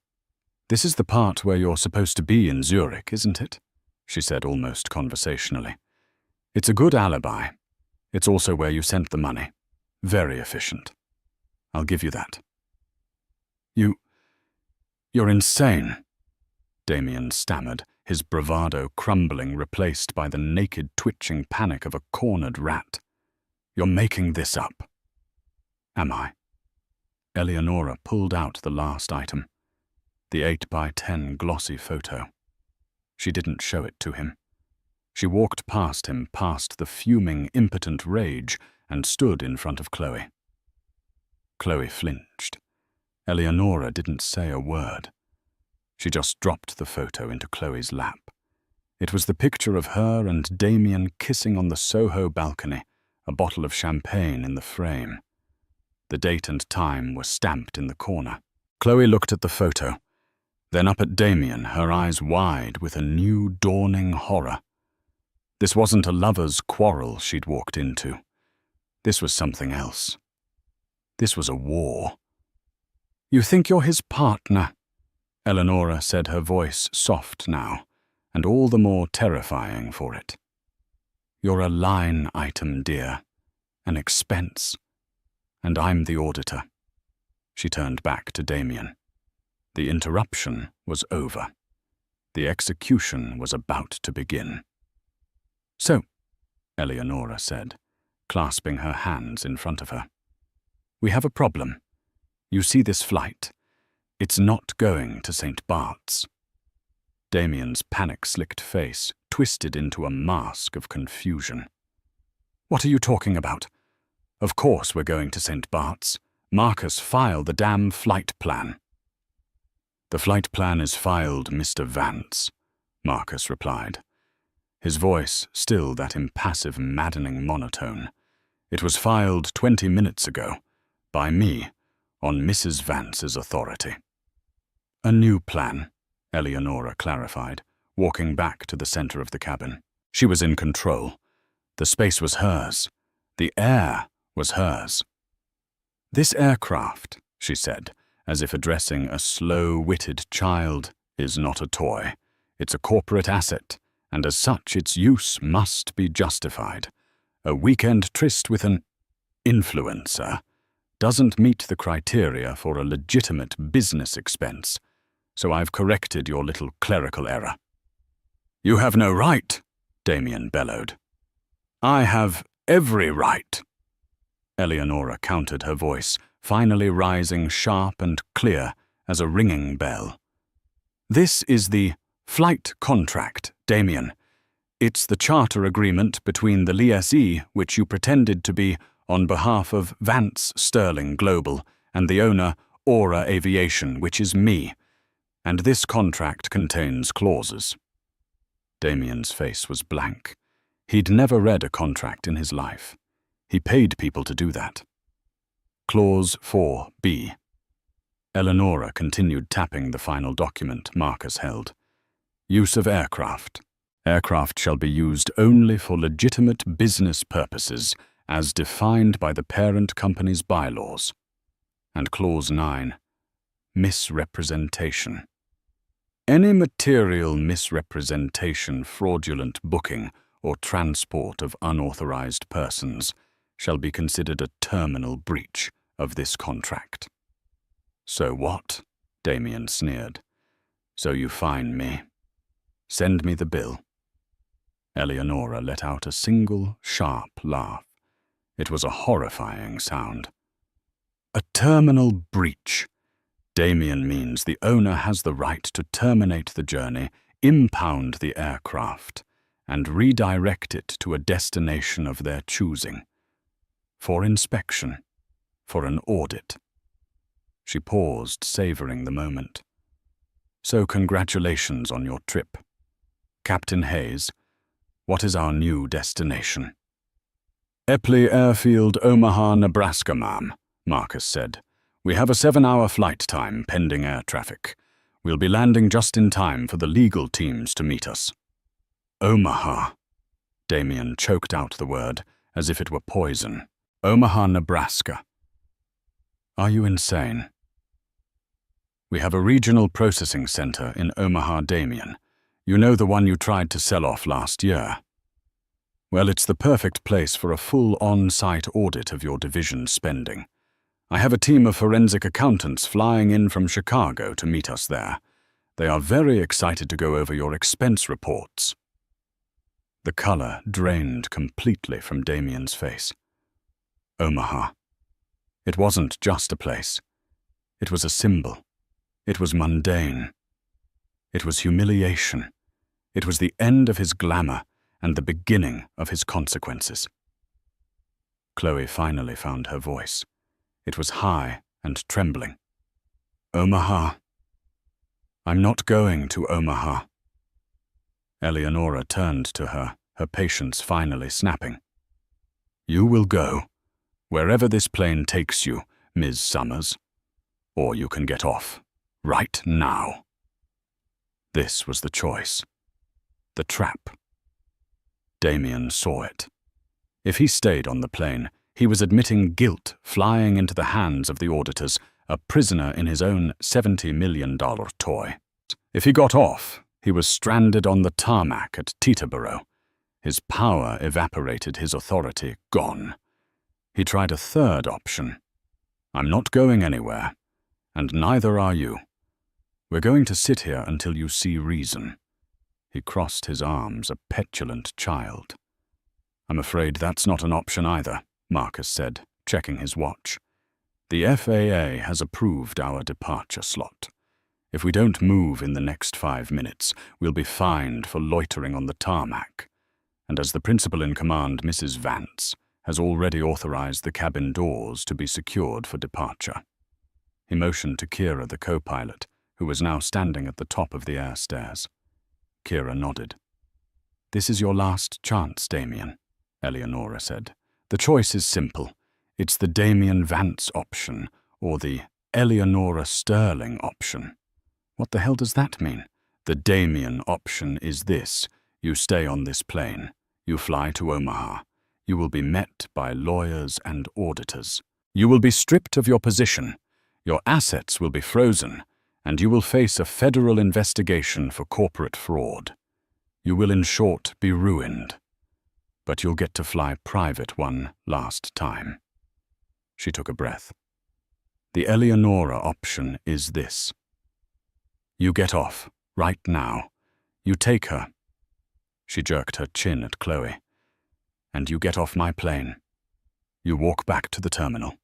This is the part where you're supposed to be in Zurich, isn't it? She said almost conversationally. It's a good alibi. It's also where you sent the money. Very efficient. I'll give you that. You're insane, Damien stammered, his bravado crumbling, replaced by the naked twitching panic of a cornered rat. You're making this up. Am I? Eleonora pulled out the last item, the 8x10 glossy photo. She didn't show it to him. She walked past him, past the fuming, impotent rage, and stood in front of Chloe. Chloe flinched. Eleonora didn't say a word. She just dropped the photo into Chloe's lap. It was the picture of her and Damien kissing on the Soho balcony, a bottle of champagne in the frame. The date and time were stamped in the corner. Chloe looked at the photo, then up at Damien, her eyes wide with a new dawning horror. This wasn't a lover's quarrel she'd walked into. This was something else. This was a war. You think you're his partner, Eleonora said, her voice soft now, and all the more terrifying for it. You're a line item, dear, an expense, and I'm the auditor. She turned back to Damien. The interruption was over. The execution was about to begin. "So," Eleonora said, clasping her hands in front of her, "we have a problem. You see this flight? It's not going to St. Bart's." Damien's panic-slicked face twisted into a mask of confusion. "What are you talking about? Of course we're going to St. Bart's. Marcus filed the damn flight plan." "The flight plan is filed, Mr. Vance," Marcus replied. His voice still that impassive, maddening monotone. "It was filed 20 minutes ago, by me, on Mrs. Vance's authority." "A new plan," Eleonora clarified, walking back to the center of the cabin. She was in control. The space was hers. The air was hers. "This aircraft," she said, as if addressing a slow-witted child, "is not a toy. It's a corporate asset, and as such its use must be justified. A weekend tryst with an influencer doesn't meet the criteria for a legitimate business expense, so I've corrected your little clerical error." "You have no right," Damien bellowed. "I have every right." Eleonora countered, her voice finally rising sharp and clear as a ringing bell. "This is the flight contract, Damien. It's the charter agreement between the lessee, which you pretended to be on behalf of Vance Sterling Global, and the owner, Aura Aviation, which is me. And this contract contains clauses." Damien's face was blank. He'd never read a contract in his life. He paid people to do that. Clause 4B. Eleonora continued tapping the final document Marcus held. "Use of aircraft. Aircraft shall be used only for legitimate business purposes as defined by the parent company's bylaws." And Clause 9. Misrepresentation. Any material misrepresentation, fraudulent booking, or transport of unauthorized persons shall be considered a terminal breach of this contract. "So what?" Damien sneered. "So you fine me. Send me the bill." Eleonora let out a single, sharp laugh. It was a horrifying sound. "A terminal breach. Damien means the owner has the right to terminate the journey, impound the aircraft, and redirect it to a destination of their choosing. For inspection, for an audit." She paused, savoring the moment. "So congratulations on your trip. Captain Hayes, what is our new destination?" "Epley Airfield, Omaha, Nebraska, ma'am," Marcus said. "We have a 7-hour flight time pending air traffic. We'll be landing just in time for the legal teams to meet us." "Omaha." Damien choked out the word as if it were poison. "Omaha, Nebraska. Are you insane?" "We have a regional processing center in Omaha, Damien. You know, the one you tried to sell off last year. Well, it's the perfect place for a full on-site audit of your division's spending. I have a team of forensic accountants flying in from Chicago to meet us there. They are very excited to go over your expense reports." The color drained completely from Damien's face. Omaha. It wasn't just a place. It was a symbol. It was mundane. It was humiliation. It was the end of his glamour and the beginning of his consequences. Chloe finally found her voice. It was high and trembling. "Omaha. I'm not going to Omaha." Eleonora turned to her, her patience finally snapping. "You will go, wherever this plane takes you, Ms. Summers. Or you can get off, right now." This was the choice. The trap. Damien saw it. If he stayed on the plane, he was admitting guilt, flying into the hands of the auditors, a prisoner in his own $70 million toy. If he got off, he was stranded on the tarmac at Teterboro. His power evaporated, his authority gone. He tried a third option. "I'm not going anywhere, and neither are you. We're going to sit here until you see reason." He crossed his arms, a petulant child. "I'm afraid that's not an option either," Marcus said, checking his watch. "The FAA has approved our departure slot. If we don't move in the next 5 minutes, we'll be fined for loitering on the tarmac. And as the principal in command, Mrs. Vance, has already authorized the cabin doors to be secured for departure." He motioned to Kira, the co-pilot, who was now standing at the top of the air stairs. Kira nodded. "This is your last chance, Damien," Eleonora said. "The choice is simple. It's the Damien Vance option or the Eleonora Sterling option." "What the hell does that mean?" "The Damien option is this. You stay on this plane. You fly to Omaha. You will be met by lawyers and auditors. You will be stripped of your position. Your assets will be frozen, and you will face a federal investigation for corporate fraud. You will, in short, be ruined. But you'll get to fly private one last time." She took a breath. "The Eleonora option is this. You get off, right now. You take her." She jerked her chin at Chloe. "And you get off my plane. You walk back to the terminal.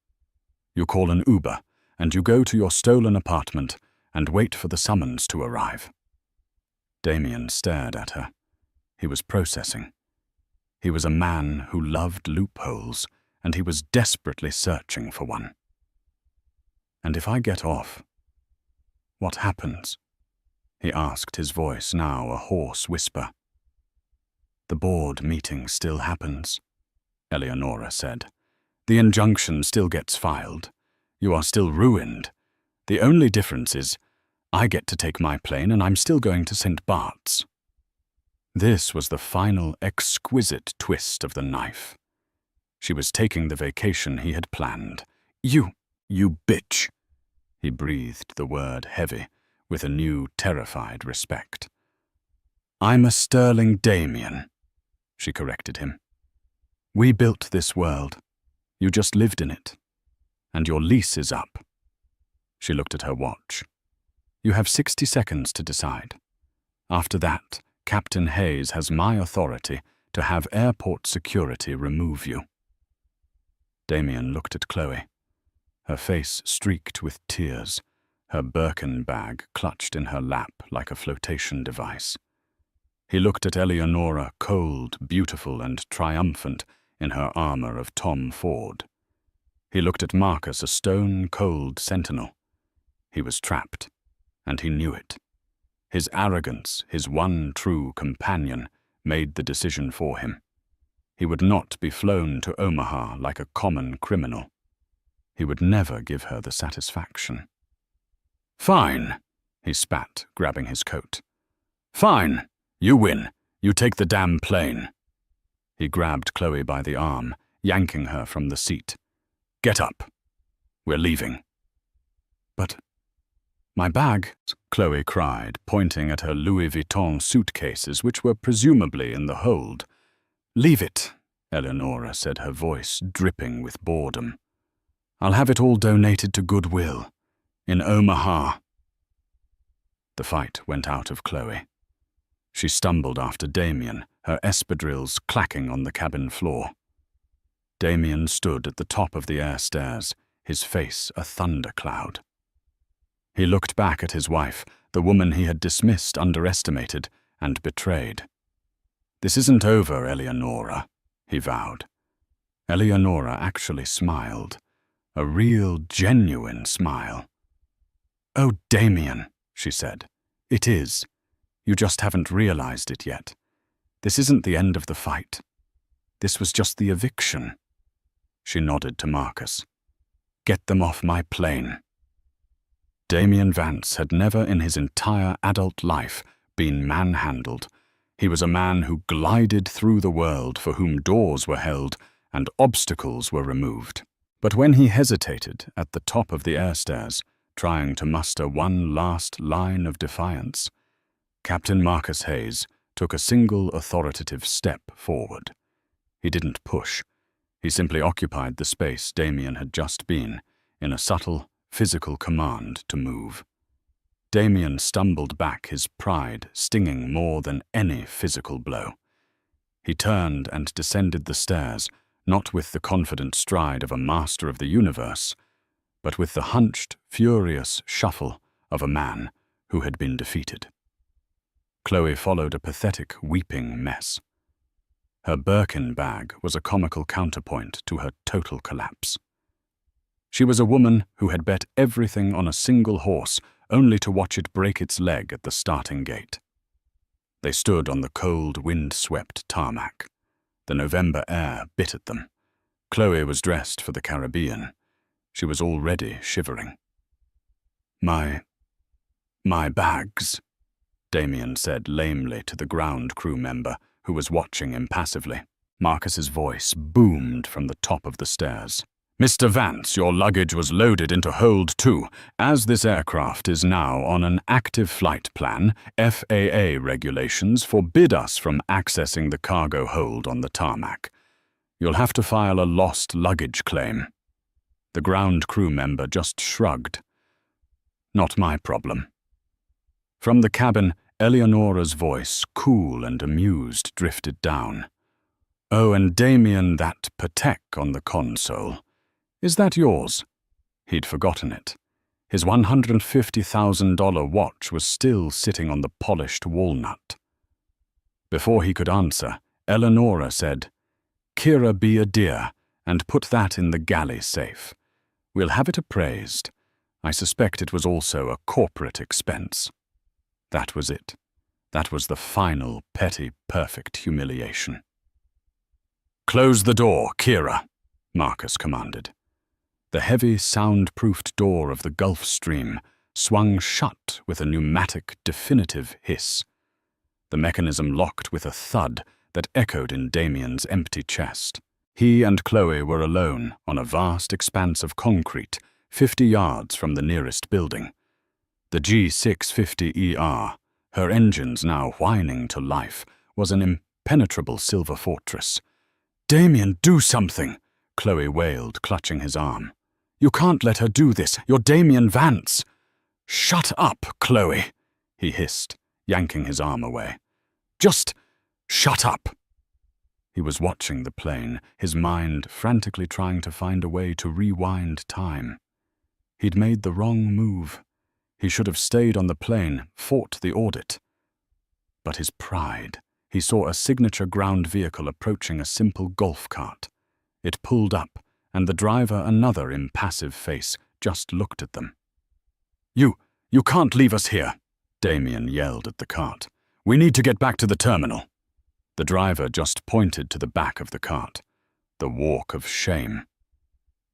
You call an Uber, and you go to your stolen apartment and wait for the summons to arrive." Damien stared at her. He was processing. He was a man who loved loopholes, and he was desperately searching for one. "And if I get off, what happens?" he asked, his voice now a hoarse whisper. "The board meeting still happens," Eleonora said. "The injunction still gets filed. You are still ruined. The only difference is I get to take my plane and I'm still going to St. Bart's." This was the final exquisite twist of the knife. She was taking the vacation he had planned. You bitch." He breathed the word heavy, with a new terrified respect. "I'm a Sterling Damien," she corrected him. "We built this world. You just lived in it. And your lease is up." She looked at her watch. "You have 60 seconds to decide. After that, Captain Hayes has my authority to have airport security remove you." Damien looked at Chloe. Her face streaked with tears, her Birkin bag clutched in her lap like a flotation device. He looked at Eleonora, cold, beautiful, and triumphant in her armor of Tom Ford. He looked at Marcus, a stone-cold sentinel. He was trapped, and he knew it. His arrogance, his one true companion, made the decision for him. He would not be flown to Omaha like a common criminal. He would never give her the satisfaction. "Fine," he spat, grabbing his coat. "Fine. You win. You take the damn plane." He grabbed Chloe by the arm, yanking her from the seat. "Get up. We're leaving." "But my bag," Chloe cried, pointing at her Louis Vuitton suitcases, which were presumably in the hold. "Leave it," Eleonora said, her voice dripping with boredom. "I'll have it all donated to Goodwill. In Omaha." The fight went out of Chloe. She stumbled after Damien, her espadrilles clacking on the cabin floor. Damien stood at the top of the air stairs, his face a thundercloud. He looked back at his wife, the woman he had dismissed, underestimated, and betrayed. "This isn't over, Eleonora," he vowed. Eleonora actually smiled, a real, genuine smile. "Oh, Damien," she said, "it is. You just haven't realized it yet. This isn't the end of the fight. This was just the eviction." She nodded to Marcus. "Get them off my plane." Damien Vance had never in his entire adult life been manhandled. He was a man who glided through the world, for whom doors were held and obstacles were removed. But when he hesitated at the top of the air stairs, trying to muster one last line of defiance, Captain Marcus Hayes took a single authoritative step forward. He didn't push. He simply occupied the space Damien had just been, in a subtle, physical command to move. Damien stumbled back, his pride stinging more than any physical blow. He turned and descended the stairs, not with the confident stride of a master of the universe, but with the hunched, furious shuffle of a man who had been defeated. Chloe followed a pathetic, weeping mess. Her Birkin bag was a comical counterpoint to her total collapse. She was a woman who had bet everything on a single horse, only to watch it break its leg at the starting gate. They stood on the cold, wind-swept tarmac. The November air bit at them. Chloe was dressed for the Caribbean. She was already shivering. My bags," Damien said lamely to the ground crew member who was watching impassively. Marcus's voice boomed from the top of the stairs. "Mr. Vance, your luggage was loaded into Hold 2. As this aircraft is now on an active flight plan, FAA regulations forbid us from accessing the cargo hold on the tarmac. You'll have to file a lost luggage claim." The ground crew member just shrugged. "Not my problem." From the cabin, Eleonora's voice, cool and amused, drifted down. "Oh, and Damien, that poetic on the console. Is that yours?" He'd forgotten it. His $150,000 watch was still sitting on the polished walnut. Before he could answer, Eleonora said, "Kira, be a dear, and put that in the galley safe. We'll have it appraised. I suspect it was also a corporate expense." That was it. That was the final, petty, perfect humiliation. "Close the door, Kira," Marcus commanded. The heavy, sound-proofed door of the Gulf Stream swung shut with a pneumatic, definitive hiss. The mechanism locked with a thud that echoed in Damien's empty chest. He and Chloe were alone on a vast expanse of concrete, 50 yards from the nearest building. The G650ER, her engines now whining to life, was an impenetrable silver fortress. "Damien, do something!" Chloe wailed, clutching his arm. "You can't let her do this. You're Damien Vance." "Shut up, Chloe," he hissed, yanking his arm away. "Just shut up." He was watching the plane, his mind frantically trying to find a way to rewind time. He'd made the wrong move. He should have stayed on the plane, fought the audit. But his pride. He saw a signature ground vehicle approaching a simple golf cart. It pulled up, and the driver, another impassive face, just looked at them. You can't leave us here," Damien yelled at the cart. "We need to get back to the terminal." The driver just pointed to the back of the cart. The walk of shame.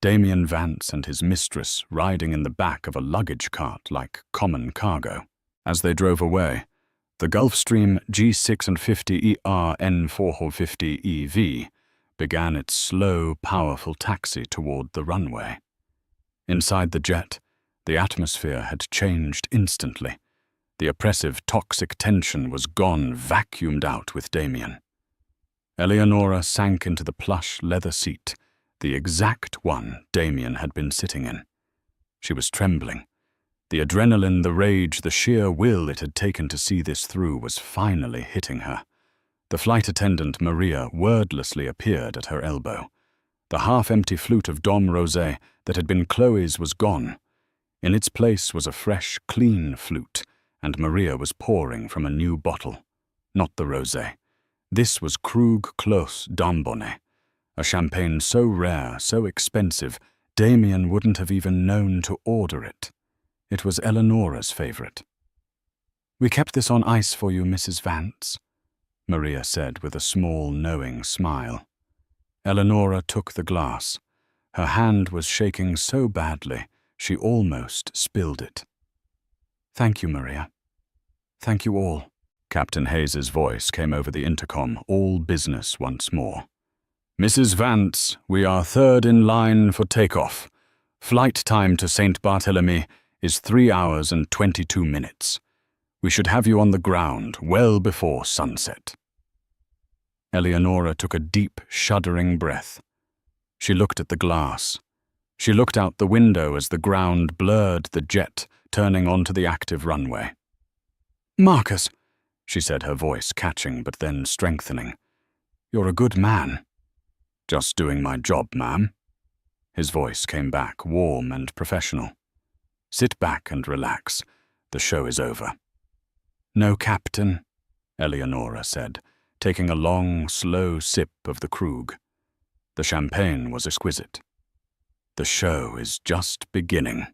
Damien Vance and his mistress riding in the back of a luggage cart like common cargo. As they drove away, the Gulfstream G650ER N450EV began its slow, powerful taxi toward the runway. Inside the jet, the atmosphere had changed instantly. The oppressive, toxic tension was gone, vacuumed out with Damien. Eleonora sank into the plush leather seat, the exact one Damien had been sitting in. She was trembling. The adrenaline, the rage, the sheer will it had taken to see this through was finally hitting her. The flight attendant, Maria, wordlessly appeared at her elbow. The half-empty flute of Dom Rosé that had been Chloe's was gone. In its place was a fresh, clean flute, and Maria was pouring from a new bottle. Not the rosé. This was Krug Clos d'Ambonnet, a champagne so rare, so expensive, Damien wouldn't have even known to order it. It was Eleonora's favorite. "We kept this on ice for you, Mrs. Vance," Maria said with a small, knowing smile. Eleonora took the glass. Her hand was shaking so badly, she almost spilled it. "Thank you, Maria. Thank you all." Captain Hayes's voice came over the intercom, all business once more. "Mrs. Vance, we are third in line for takeoff. Flight time to St. Barthélemy is 3 hours and 22 minutes. We should have you on the ground well before sunset." Eleonora took a deep, shuddering breath. She looked at the glass. She looked out the window as the ground blurred the jet turning onto the active runway. "Marcus," she said, her voice catching but then strengthening. "You're a good man." "Just doing my job, ma'am." His voice came back, warm and professional. "Sit back and relax. The show is over." "No, Captain," Eleonora said, taking a long, slow sip of the Krug. The champagne was exquisite. "The show is just beginning."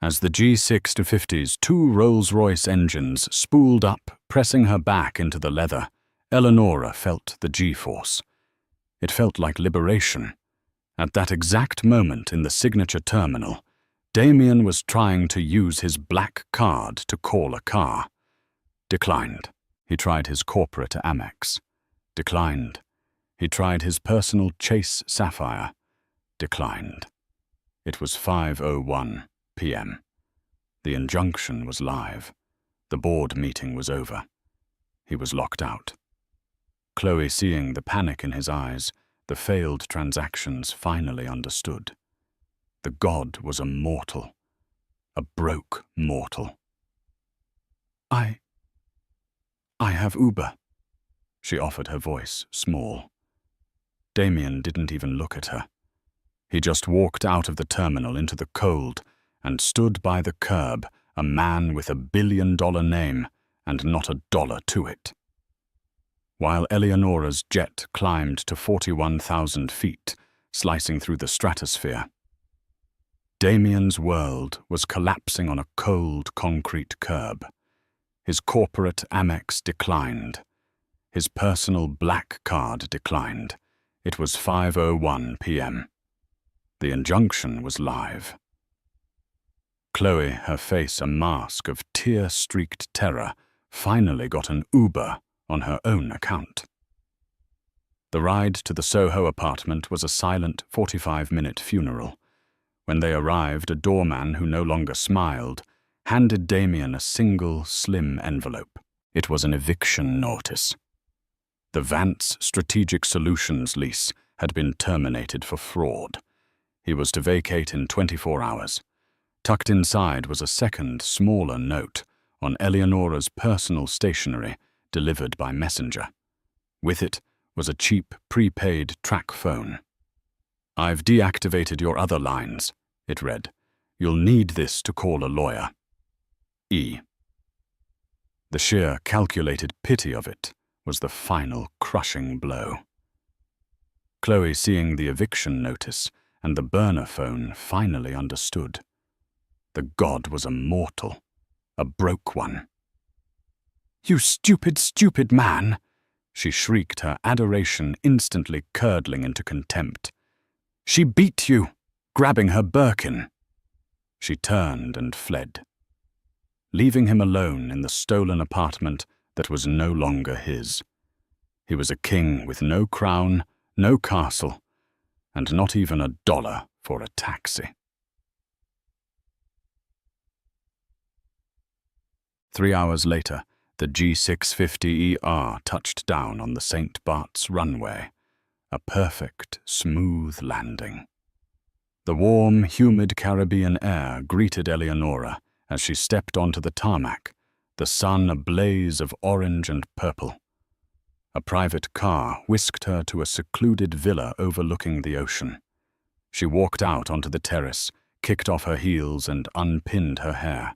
As the G6-50's two Rolls-Royce engines spooled up, pressing her back into the leather, Eleonora felt the G-force. It felt like liberation. At that exact moment in the signature terminal, Damien was trying to use his black card to call a car. Declined. He tried his corporate Amex. Declined. He tried his personal Chase Sapphire. Declined. It was 5:01 p.m. The injunction was live. The board meeting was over. He was locked out. Chloe, seeing the panic in his eyes, the failed transactions, finally understood. The god was a mortal. A broke mortal. I have Uber," she offered, her voice small. Damien didn't even look at her. He just walked out of the terminal into the cold and stood by the curb, a man with $1 billion name and not a dollar to it. While Eleonora's jet climbed to 41,000 feet, slicing through the stratosphere, Damien's world was collapsing on a cold concrete curb. His corporate Amex declined. His personal black card declined. It was 5:01 p.m. The injunction was live. Chloe, her face a mask of tear-streaked terror, finally got an Uber on her own account. The ride to the Soho apartment was a silent 45-minute funeral. When they arrived, a doorman who no longer smiled handed Damien a single, slim envelope. It was an eviction notice. The Vance Strategic Solutions lease had been terminated for fraud. He was to vacate in 24 hours. Tucked inside was a second, smaller note on Eleonora's personal stationery delivered by messenger. With it was a cheap, prepaid track phone. "I've deactivated your other lines," it read. "You'll need this to call a lawyer. E." The sheer, calculated pity of it was the final crushing blow. Chloe, seeing the eviction notice and the burner phone, finally understood. The god was a mortal, a broke one. "You stupid, stupid man!" she shrieked, her adoration instantly curdling into contempt. "She beat you, grabbing her Birkin." She turned and fled, leaving him alone in the stolen apartment that was no longer his. He was a king with no crown, no castle, and not even $1 for a taxi. 3 hours later, the G650ER touched down on the St. Bart's runway, a perfect, smooth landing. The warm, humid Caribbean air greeted Eleonora as she stepped onto the tarmac, the sun a blaze of orange and purple. A private car whisked her to a secluded villa overlooking the ocean. She walked out onto the terrace, kicked off her heels and unpinned her hair.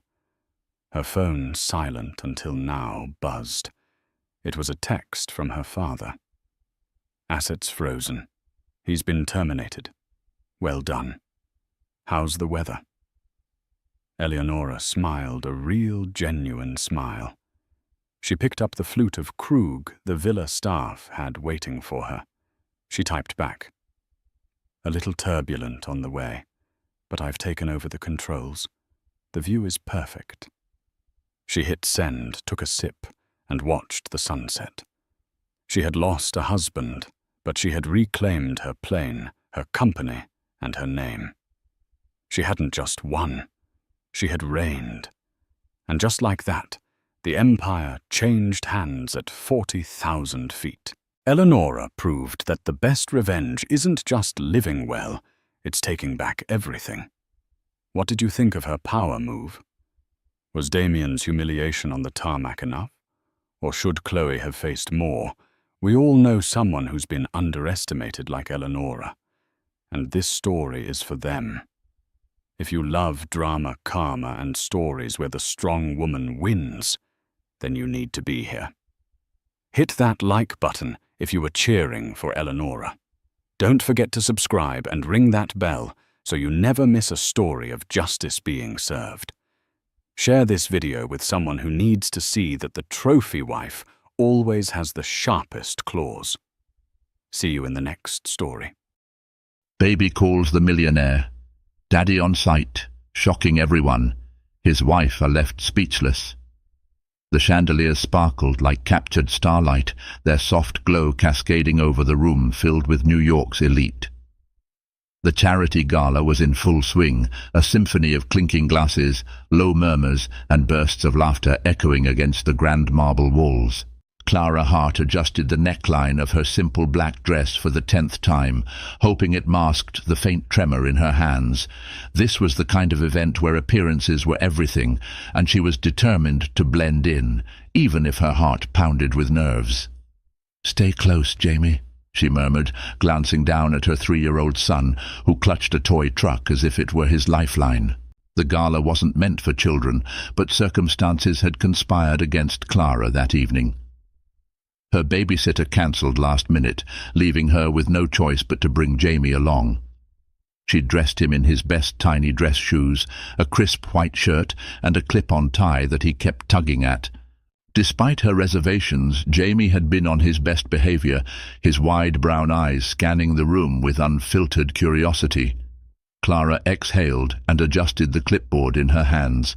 Her phone, silent until now, buzzed. It was a text from her father. "Assets frozen. He's been terminated. Well done. How's the weather?" Eleonora smiled, a real, genuine smile. She picked up the flute of Krug the villa staff had waiting for her. She typed back. "A little turbulent on the way, but I've taken over the controls. The view is perfect." She hit send, took a sip, and watched the sunset. She had lost a husband, but she had reclaimed her plane, her company, and her name. She hadn't just won. She had reigned. And just like that, the empire changed hands at 40,000 feet. Eleonora proved that the best revenge isn't just living well, it's taking back everything. What did you think of her power move? Was Damien's humiliation on the tarmac enough? Or should Chloe have faced more? We all know someone who's been underestimated like Eleonora. And this story is for them. If you love drama, karma, and stories where the strong woman wins, then you need to be here. Hit that like button if you were cheering for Eleonora. Don't forget to subscribe and ring that bell so you never miss a story of justice being served. Share this video with someone who needs to see that the trophy wife always has the sharpest claws. See you in the next story. Baby calls the millionaire. Daddy on sight, shocking everyone. His wife are left speechless. The chandeliers sparkled like captured starlight, their soft glow cascading over the room filled with New York's elite. The charity gala was in full swing, a symphony of clinking glasses, low murmurs, and bursts of laughter echoing against the grand marble walls. Clara Hart adjusted the neckline of her simple black dress for the 10th time, hoping it masked the faint tremor in her hands. This was the kind of event where appearances were everything, and she was determined to blend in, even if her heart pounded with nerves. "Stay close, Jamie," she murmured, glancing down at her 3-year-old son, who clutched a toy truck as if it were his lifeline. The gala wasn't meant for children, but circumstances had conspired against Clara that evening. Her babysitter cancelled last minute, leaving her with no choice but to bring Jamie along. She dressed him in his best tiny dress shoes, a crisp white shirt, and a clip-on tie that he kept tugging at. Despite her reservations, Jamie had been on his best behavior, his wide brown eyes scanning the room with unfiltered curiosity. Clara exhaled and adjusted the clipboard in her hands.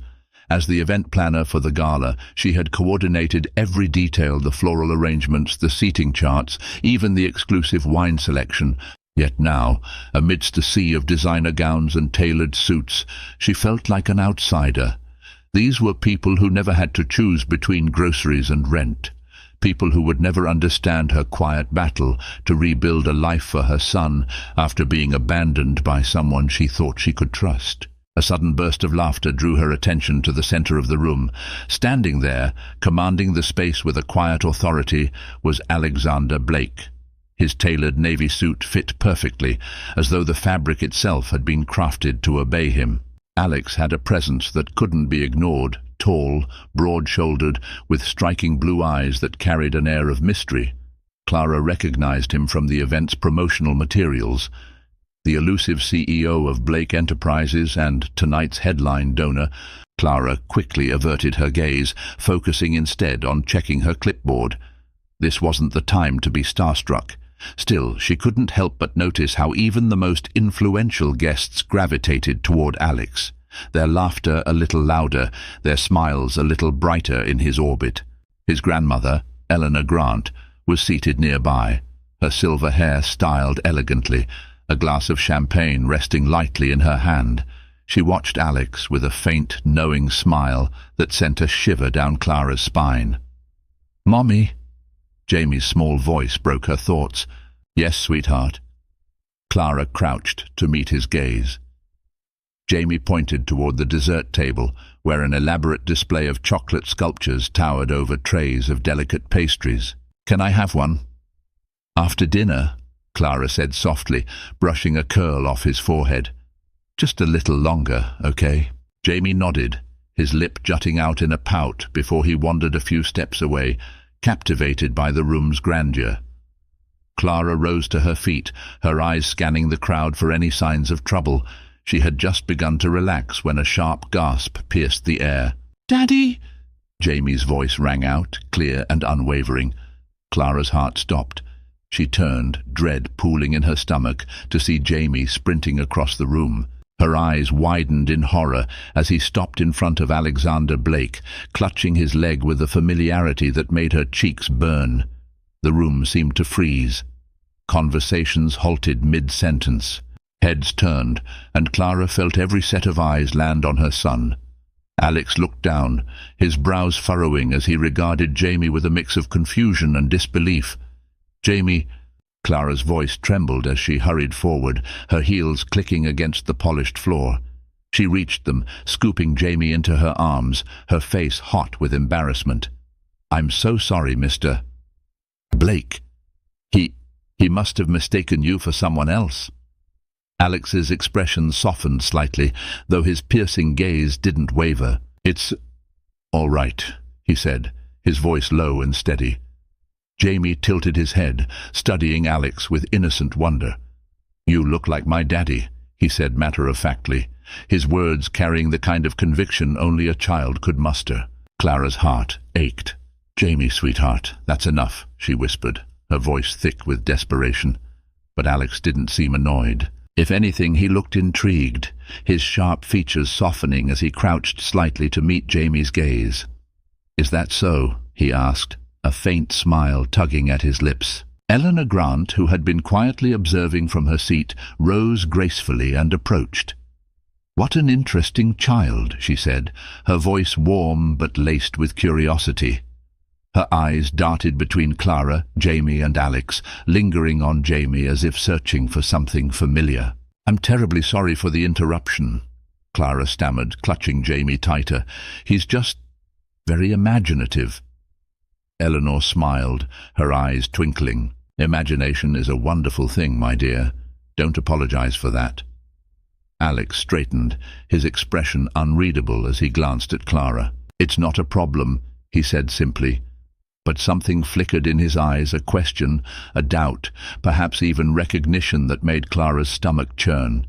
As the event planner for the gala, she had coordinated every detail, the floral arrangements, the seating charts, even the exclusive wine selection. Yet now, amidst a sea of designer gowns and tailored suits, she felt like an outsider. These were people who never had to choose between groceries and rent. People who would never understand her quiet battle to rebuild a life for her son after being abandoned by someone she thought she could trust. A sudden burst of laughter drew her attention to the center of the room. Standing there, commanding the space with a quiet authority, was Alexander Blake. His tailored navy suit fit perfectly, as though the fabric itself had been crafted to obey him. Alex had a presence that couldn't be ignored, tall, broad-shouldered, with striking blue eyes that carried an air of mystery. Clara recognized him from the event's promotional materials. The elusive CEO of Blake Enterprises and tonight's headline donor, Clara quickly averted her gaze, focusing instead on checking her clipboard. This wasn't the time to be starstruck. Still, she couldn't help but notice how even the most influential guests gravitated toward Alex, their laughter a little louder, their smiles a little brighter in his orbit. His grandmother, Eleanor Grant, was seated nearby, her silver hair styled elegantly, a glass of champagne resting lightly in her hand. She watched Alex with a faint, knowing smile that sent a shiver down Clara's spine. "Mommy?" Jamie's small voice broke her thoughts. "Yes, sweetheart." Clara crouched to meet his gaze. Jamie pointed toward the dessert table, where an elaborate display of chocolate sculptures towered over trays of delicate pastries. "Can I have one?" "After dinner," Clara said softly, brushing a curl off his forehead. "Just a little longer, okay?" Jamie nodded, his lip jutting out in a pout before he wandered a few steps away, captivated by the room's grandeur. Clara rose to her feet, her eyes scanning the crowd for any signs of trouble. She had just begun to relax when a sharp gasp pierced the air. "Daddy!" Jamie's voice rang out, clear and unwavering. Clara's heart stopped. She turned, dread pooling in her stomach, to see Jamie sprinting across the room. Her eyes widened in horror as he stopped in front of Alexander Blake, clutching his leg with a familiarity that made her cheeks burn. The room seemed to freeze. Conversations halted mid-sentence. Heads turned, and Clara felt every set of eyes land on her son. Alex looked down, his brows furrowing as he regarded Jamie with a mix of confusion and disbelief. "Jamie," Clara's voice trembled as she hurried forward, her heels clicking against the polished floor. She reached them, scooping Jamie into her arms, her face hot with embarrassment. "I'm so sorry, Mr. Blake. He must have mistaken you for someone else." Alex's expression softened slightly, though his piercing gaze didn't waver. "It's all right," he said, his voice low and steady. Jamie tilted his head, studying Alex with innocent wonder. "You look like my daddy," he said matter-of-factly, his words carrying the kind of conviction only a child could muster. Clara's heart ached. "Jamie, sweetheart, that's enough," she whispered, her voice thick with desperation. But Alex didn't seem annoyed. If anything, he looked intrigued, his sharp features softening as he crouched slightly to meet Jamie's gaze. "Is that so?" he asked, a faint smile tugging at his lips. Eleanor Grant, who had been quietly observing from her seat, rose gracefully and approached. "What an interesting child," she said, her voice warm but laced with curiosity. Her eyes darted between Clara, Jamie and Alex, lingering on Jamie as if searching for something familiar. "I'm terribly sorry for the interruption," Clara stammered, clutching Jamie tighter. "He's just very imaginative." Eleanor smiled, her eyes twinkling. "Imagination is a wonderful thing, my dear. Don't apologize for that." Alex straightened, his expression unreadable as he glanced at Clara. "It's not a problem," he said simply. But something flickered in his eyes, a question, a doubt, perhaps even recognition that made Clara's stomach churn.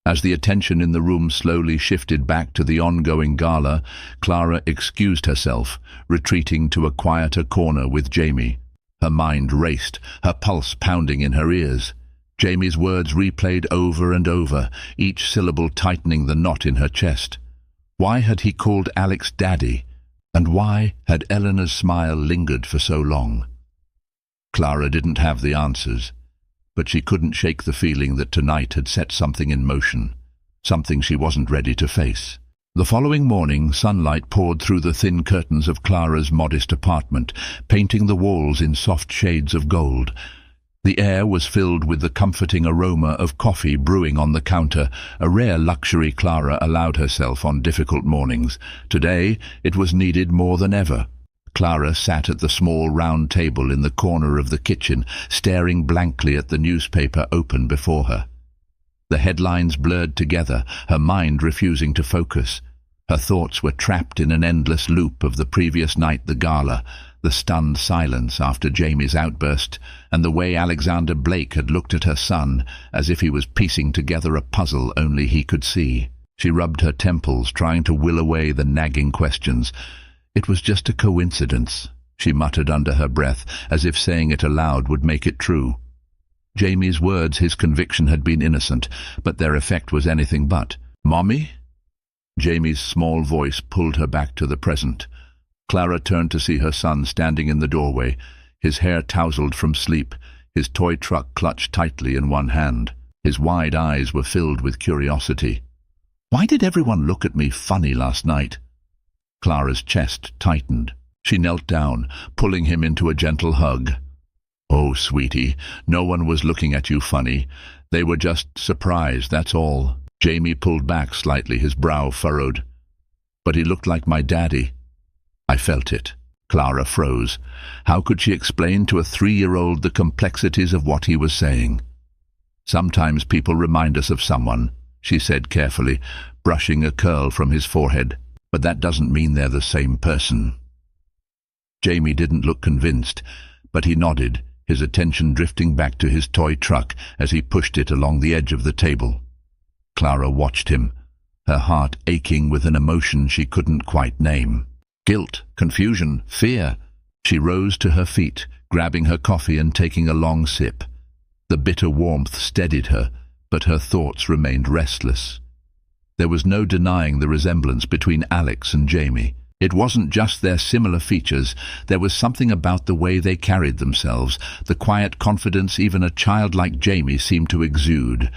As the attention in the room slowly shifted back to the ongoing gala, Clara excused herself, retreating to a quieter corner with Jamie. Her mind raced, her pulse pounding in her ears. Jamie's words replayed over and over, each syllable tightening the knot in her chest. Why had he called Alex Daddy? And why had Eleanor's smile lingered for so long? Clara didn't have the answers, but she couldn't shake the feeling that tonight had set something in motion, something she wasn't ready to face. The following morning, sunlight poured through the thin curtains of Clara's modest apartment, painting the walls in soft shades of gold. The air was filled with the comforting aroma of coffee brewing on the counter, a rare luxury Clara allowed herself on difficult mornings. Today, it was needed more than ever. Clara sat at the small round table in the corner of the kitchen, staring blankly at the newspaper open before her. The headlines blurred together, her mind refusing to focus. Her thoughts were trapped in an endless loop of the previous night, the gala, the stunned silence after Jamie's outburst, and the way Alexander Blake had looked at her son, as if he was piecing together a puzzle only he could see. She rubbed her temples, trying to will away the nagging questions. "It was just a coincidence," she muttered under her breath, as if saying it aloud would make it true. Jamie's words, his conviction, had been innocent, but their effect was anything but. "Mommy?" Jamie's small voice pulled her back to the present. Clara turned to see her son standing in the doorway, his hair tousled from sleep, his toy truck clutched tightly in one hand. His wide eyes were filled with curiosity. "Why did everyone look at me funny last night?" Clara's chest tightened. She knelt down, pulling him into a gentle hug. "Oh, sweetie, no one was looking at you funny. They were just surprised, that's all." Jamie pulled back slightly, his brow furrowed. "But he looked like my daddy." "I felt it." Clara froze. How could she explain to a 3-year-old the complexities of what he was saying? "Sometimes people remind us of someone," she said carefully, brushing a curl from his forehead. "But that doesn't mean they're the same person." Jamie didn't look convinced, but he nodded, his attention drifting back to his toy truck as he pushed it along the edge of the table. Clara watched him, her heart aching with an emotion she couldn't quite name. Guilt, confusion, fear. She rose to her feet, grabbing her coffee and taking a long sip. The bitter warmth steadied her, but her thoughts remained restless. There was no denying the resemblance between Alex and Jamie. It wasn't just their similar features, there was something about the way they carried themselves, the quiet confidence even a child like Jamie seemed to exude.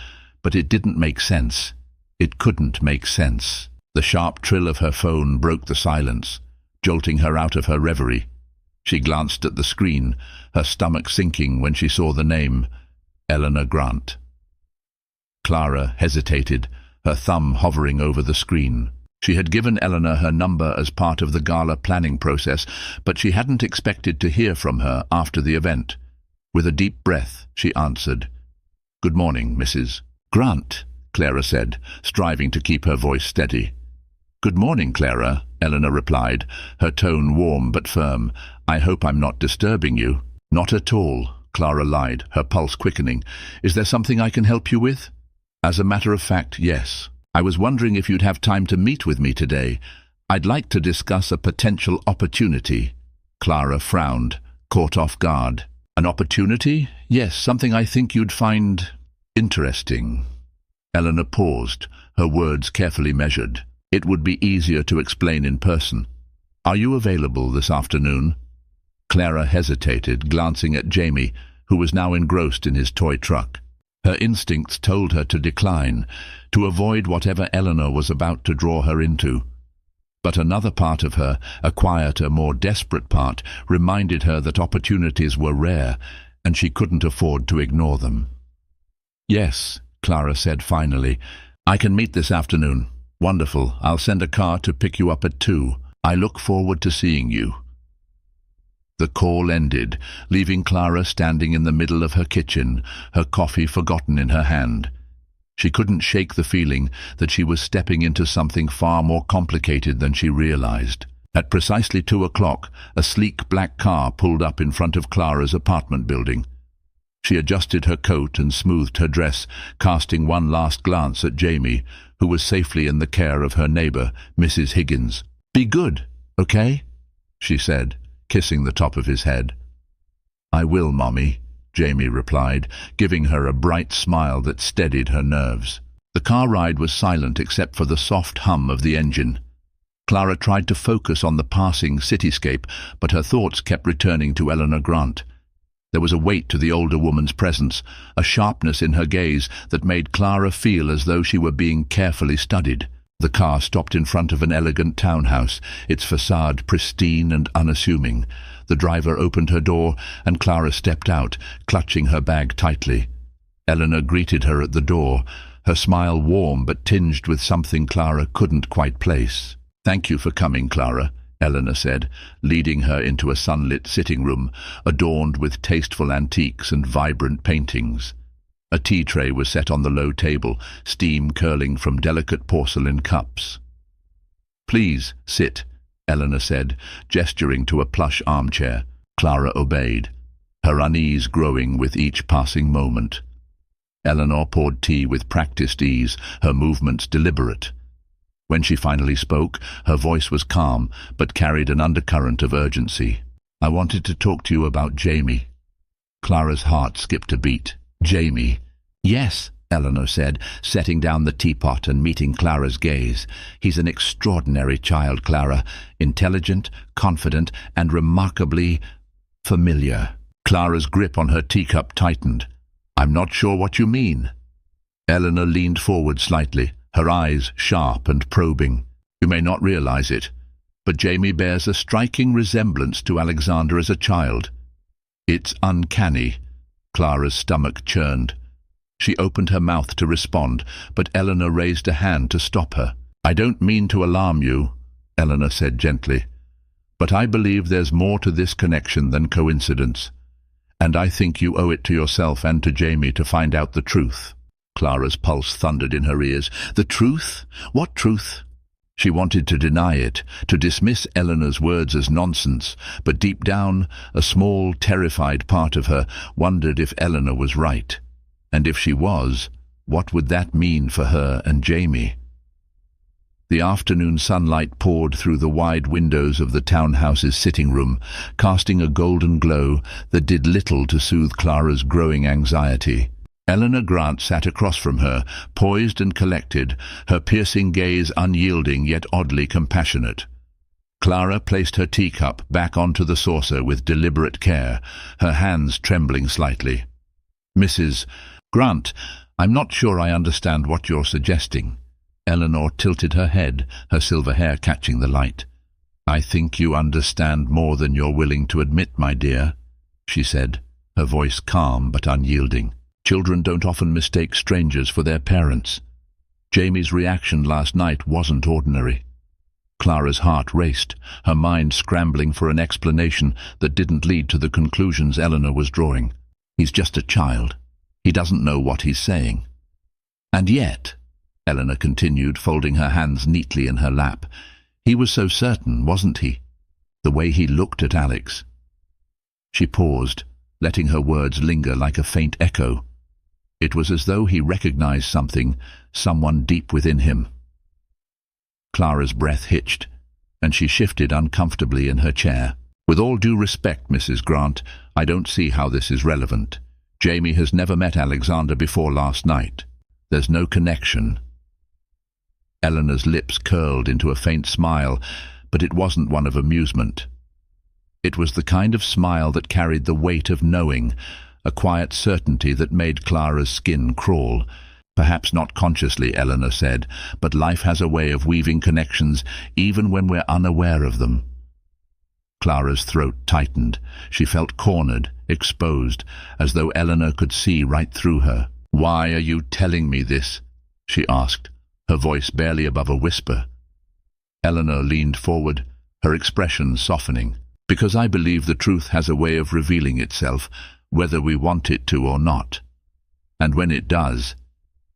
But it didn't make sense. It couldn't make sense. The sharp trill of her phone broke the silence, jolting her out of her reverie. She glanced at the screen, her stomach sinking when she saw the name, Eleanor Grant. Clara hesitated, her thumb hovering over the screen. She had given Eleanor her number as part of the gala planning process, but she hadn't expected to hear from her after the event. With a deep breath, she answered. "Good morning, Mrs. Grant," Clara said, striving to keep her voice steady. "Good morning, Clara," Eleanor replied, her tone warm but firm. "I hope I'm not disturbing you." "Not at all," Clara lied, her pulse quickening. "Is there something I can help you with?" "As a matter of fact, yes. I was wondering if you'd have time to meet with me today. I'd like to discuss a potential opportunity." Clara frowned, caught off guard. "An opportunity? Yes, something I think you'd find interesting." Eleanor paused, her words carefully measured. It would be easier to explain in person. "Are you available this afternoon?" Clara hesitated, glancing at Jamie, who was now engrossed in his toy truck. Her instincts told her to decline, to avoid whatever Eleanor was about to draw her into. But another part of her, a quieter, more desperate part, reminded her that opportunities were rare, and she couldn't afford to ignore them. "Yes," Clara said finally. "I can meet this afternoon." "Wonderful. I'll send a car to pick you up at 2. I look forward to seeing you." The call ended, leaving Clara standing in the middle of her kitchen, her coffee forgotten in her hand. She couldn't shake the feeling that she was stepping into something far more complicated than she realized. At precisely 2 o'clock, a sleek black car pulled up in front of Clara's apartment building. She adjusted her coat and smoothed her dress, casting one last glance at Jamie, who was safely in the care of her neighbor, Mrs. Higgins. "Be good, okay?" she said, kissing the top of his head. "I will, Mommy," Jamie replied, giving her a bright smile that steadied her nerves. The car ride was silent except for the soft hum of the engine. Clara tried to focus on the passing cityscape, but her thoughts kept returning to Eleanor Grant. There was a weight to the older woman's presence, a sharpness in her gaze that made Clara feel as though she were being carefully studied. The car stopped in front of an elegant townhouse, its facade pristine and unassuming. The driver opened her door, and Clara stepped out, clutching her bag tightly. Eleanor greeted her at the door, her smile warm but tinged with something Clara couldn't quite place. "Thank you for coming, Clara," Eleanor said, leading her into a sunlit sitting room, adorned with tasteful antiques and vibrant paintings. A tea tray was set on the low table, steam curling from delicate porcelain cups. "Please, sit," Eleanor said, gesturing to a plush armchair. Clara obeyed, her unease growing with each passing moment. Eleanor poured tea with practiced ease, her movements deliberate. When she finally spoke, her voice was calm, but carried an undercurrent of urgency. "I wanted to talk to you about Jamie." Clara's heart skipped a beat. "Jamie?" "Yes," Eleanor said, setting down the teapot and meeting Clara's gaze. "He's an extraordinary child, Clara. Intelligent, confident, and remarkably familiar." Clara's grip on her teacup tightened. "I'm not sure what you mean." Eleanor leaned forward slightly, her eyes sharp and probing. "You may not realize it, but Jamie bears a striking resemblance to Alexander as a child. It's uncanny." Clara's stomach churned. She opened her mouth to respond, but Eleanor raised a hand to stop her. "I don't mean to alarm you," Eleanor said gently, "but I believe there's more to this connection than coincidence, and I think you owe it to yourself and to Jamie to find out the truth." Clara's pulse thundered in her ears. "The truth? What truth?" She wanted to deny it, to dismiss Eleanor's words as nonsense, but deep down, a small, terrified part of her wondered if Eleanor was right. And if she was, what would that mean for her and Jamie? The afternoon sunlight poured through the wide windows of the townhouse's sitting room, casting a golden glow that did little to soothe Clara's growing anxiety. Eleanor Grant sat across from her, poised and collected, her piercing gaze unyielding yet oddly compassionate. Clara placed her teacup back onto the saucer with deliberate care, her hands trembling slightly. "Mrs. Grant, I'm not sure I understand what you're suggesting." Eleanor tilted her head, her silver hair catching the light. "I think you understand more than you're willing to admit, my dear," she said, her voice calm but unyielding. "Children don't often mistake strangers for their parents." Jamie's reaction last night wasn't ordinary. Clara's heart raced, her mind scrambling for an explanation that didn't lead to the conclusions Eleanor was drawing. He's just a child. He doesn't know what he's saying. And yet, Eleanor continued, folding her hands neatly in her lap, he was so certain, wasn't he? The way he looked at Alex. She paused, letting her words linger like a faint echo. It was as though he recognized something, someone deep within him. Clara's breath hitched, and she shifted uncomfortably in her chair. With all due respect, Mrs. Grant, I don't see how this is relevant. Jamie has never met Alexander before last night. There's no connection. Eleanor's lips curled into a faint smile, but it wasn't one of amusement. It was the kind of smile that carried the weight of knowing, a quiet certainty that made Clara's skin crawl. Perhaps not consciously, Eleanor said, but life has a way of weaving connections even when we're unaware of them. Clara's throat tightened. She felt cornered, exposed, as though Eleanor could see right through her. "Why are you telling me this?" she asked, her voice barely above a whisper. Eleanor leaned forward, her expression softening. "Because I believe the truth has a way of revealing itself, whether we want it to or not. And when it does,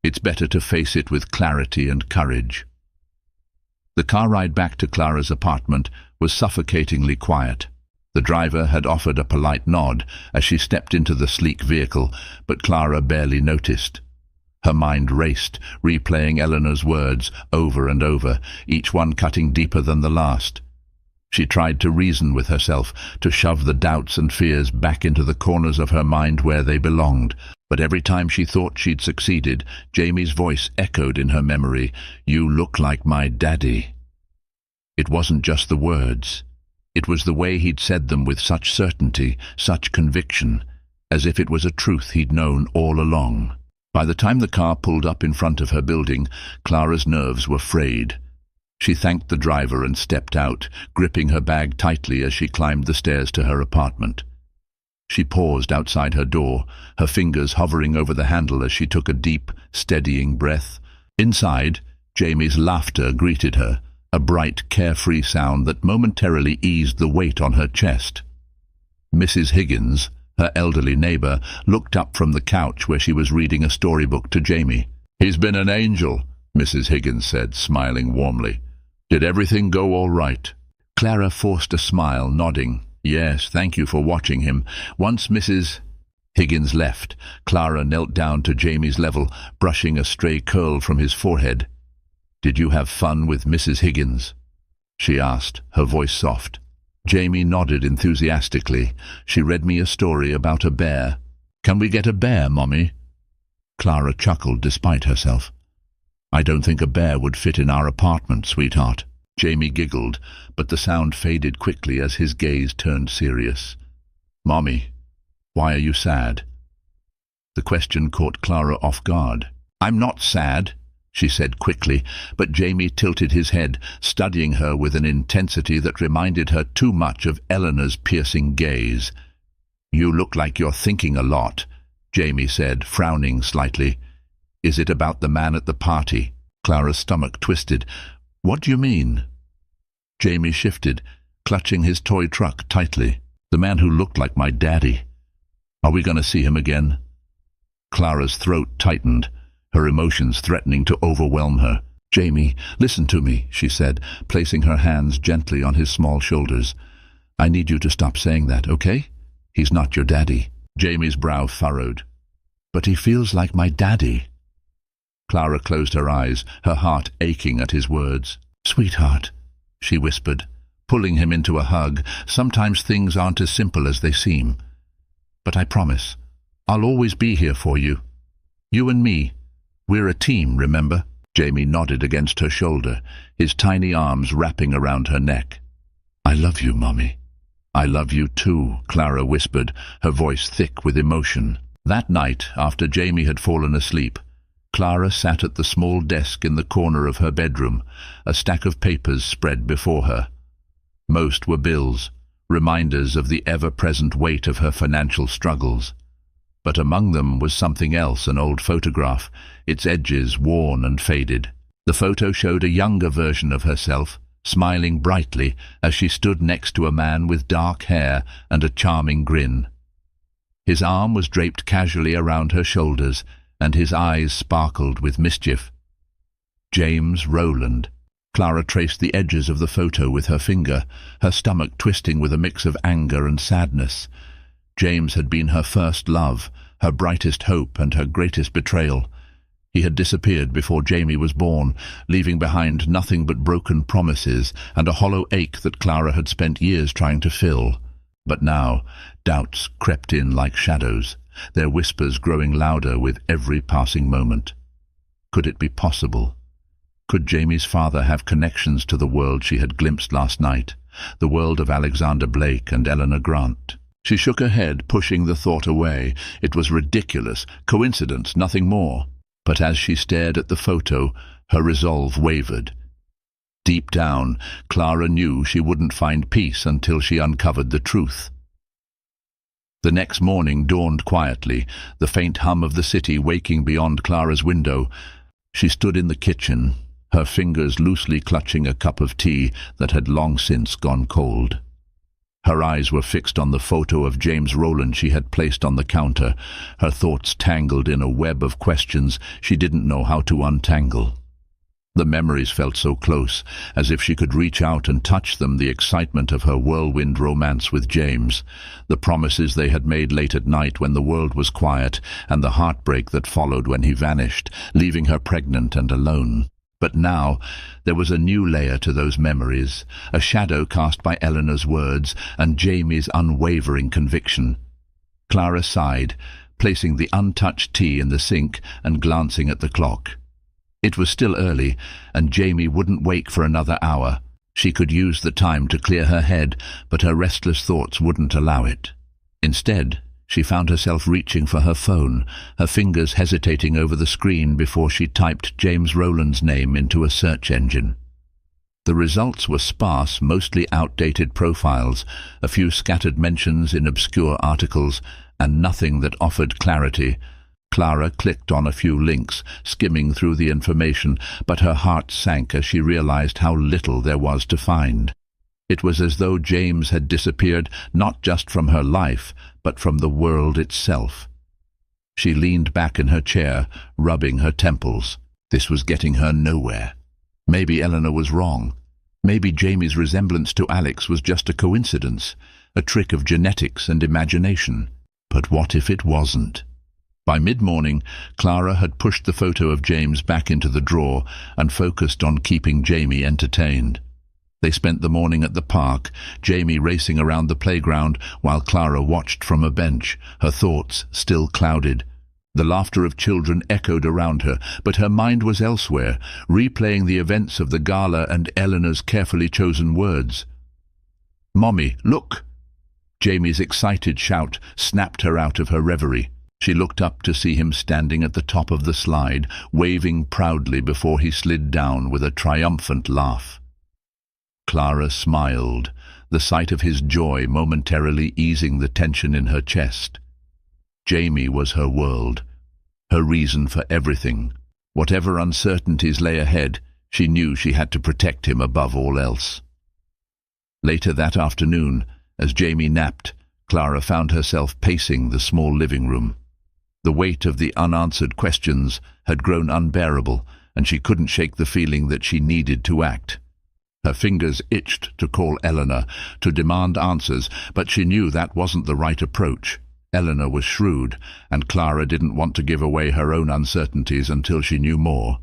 it's better to face it with clarity and courage." The car ride back to Clara's apartment was suffocatingly quiet. The driver had offered a polite nod as she stepped into the sleek vehicle, but Clara barely noticed. Her mind raced, replaying Eleanor's words over and over, each one cutting deeper than the last. She tried to reason with herself, to shove the doubts and fears back into the corners of her mind where they belonged. But every time she thought she'd succeeded, Jamie's voice echoed in her memory, "You look like my daddy." It wasn't just the words. It was the way he'd said them with such certainty, such conviction, as if it was a truth he'd known all along. By the time the car pulled up in front of her building, Clara's nerves were frayed. She thanked the driver and stepped out, gripping her bag tightly as she climbed the stairs to her apartment. She paused outside her door, her fingers hovering over the handle as she took a deep, steadying breath. Inside, Jamie's laughter greeted her, a bright, carefree sound that momentarily eased the weight on her chest. Mrs. Higgins, her elderly neighbor, looked up from the couch where she was reading a storybook to Jamie. "He's been an angel," Mrs. Higgins said, smiling warmly. "Did everything go all right?" Clara forced a smile, nodding. "Yes, thank you for watching him." Once Mrs. Higgins left, Clara knelt down to Jamie's level, brushing a stray curl from his forehead. "Did you have fun with Mrs. Higgins?" she asked, her voice soft. Jamie nodded enthusiastically. "She read me a story about a bear." "Can we get a bear, Mommy?" Clara chuckled despite herself. "I don't think a bear would fit in our apartment, sweetheart." Jamie giggled, but the sound faded quickly as his gaze turned serious. "Mommy, why are you sad?" The question caught Clara off guard. "I'm not sad," she said quickly, but Jamie tilted his head, studying her with an intensity that reminded her too much of Eleanor's piercing gaze. "You look like you're thinking a lot," Jamie said, frowning slightly. "Is it about the man at the party?" Clara's stomach twisted. "What do you mean?" Jamie shifted, clutching his toy truck tightly. "The man who looked like my daddy. Are we going to see him again?" Clara's throat tightened, her emotions threatening to overwhelm her. "Jamie, listen to me," she said, placing her hands gently on his small shoulders. "I need you to stop saying that, okay? He's not your daddy." Jamie's brow furrowed. "But he feels like my daddy." Clara closed her eyes, her heart aching at his words. "Sweetheart," she whispered, pulling him into a hug. "Sometimes things aren't as simple as they seem. But I promise, I'll always be here for you. You and me, we're a team, remember?" Jamie nodded against her shoulder, his tiny arms wrapping around her neck. "I love you, Mommy." "I love you too," Clara whispered, her voice thick with emotion. That night, after Jamie had fallen asleep, Clara sat at the small desk in the corner of her bedroom, a stack of papers spread before her. Most were bills, reminders of the ever-present weight of her financial struggles. But among them was something else, an old photograph, its edges worn and faded. The photo showed a younger version of herself, smiling brightly as she stood next to a man with dark hair and a charming grin. His arm was draped casually around her shoulders, and his eyes sparkled with mischief. James Rowland. Clara traced the edges of the photo with her finger, her stomach twisting with a mix of anger and sadness. James had been her first love, her brightest hope and her greatest betrayal. He had disappeared before Jamie was born, leaving behind nothing but broken promises and a hollow ache that Clara had spent years trying to fill. But now, doubts crept in like shadows, their whispers growing louder with every passing moment. Could it be possible? Could Jamie's father have connections to the world she had glimpsed last night, the world of Alexander Blake and Eleanor Grant? She shook her head, pushing the thought away. It was ridiculous, coincidence, nothing more. But as she stared at the photo, her resolve wavered. Deep down, Clara knew she wouldn't find peace until she uncovered the truth. The next morning dawned quietly, the faint hum of the city waking beyond Clara's window. She stood in the kitchen, her fingers loosely clutching a cup of tea that had long since gone cold. Her eyes were fixed on the photo of James Rowland she had placed on the counter, her thoughts tangled in a web of questions she didn't know how to untangle. The memories felt so close, as if she could reach out and touch them, the excitement of her whirlwind romance with James, the promises they had made late at night when the world was quiet, and the heartbreak that followed when he vanished, leaving her pregnant and alone. But now there was a new layer to those memories, a shadow cast by Eleanor's words and Jamie's unwavering conviction. Clara sighed, placing the untouched tea in the sink and glancing at the clock. It was still early, and Jamie wouldn't wake for another hour. She could use the time to clear her head, but her restless thoughts wouldn't allow it. Instead, she found herself reaching for her phone, her fingers hesitating over the screen before she typed James Rowland's name into a search engine. The results were sparse, mostly outdated profiles, a few scattered mentions in obscure articles, and nothing that offered clarity. Clara clicked on a few links, skimming through the information, but her heart sank as she realized how little there was to find. It was as though James had disappeared not just from her life, but from the world itself. She leaned back in her chair, rubbing her temples. This was getting her nowhere. Maybe Eleanor was wrong. Maybe Jamie's resemblance to Alex was just a coincidence, a trick of genetics and imagination. But what if it wasn't? By mid-morning, Clara had pushed the photo of James back into the drawer and focused on keeping Jamie entertained. They spent the morning at the park, Jamie racing around the playground while Clara watched from a bench, her thoughts still clouded. The laughter of children echoed around her, but her mind was elsewhere, replaying the events of the gala and Eleanor's carefully chosen words. "Mommy, look!" Jamie's excited shout snapped her out of her reverie. She looked up to see him standing at the top of the slide, waving proudly before he slid down with a triumphant laugh. Clara smiled, the sight of his joy momentarily easing the tension in her chest. Jamie was her world, her reason for everything. Whatever uncertainties lay ahead, she knew she had to protect him above all else. Later that afternoon, as Jamie napped, Clara found herself pacing the small living room. The weight of the unanswered questions had grown unbearable, and she couldn't shake the feeling that she needed to act. Her fingers itched to call Eleanor, to demand answers, but she knew that wasn't the right approach. Eleanor was shrewd, and Clara didn't want to give away her own uncertainties until she knew more.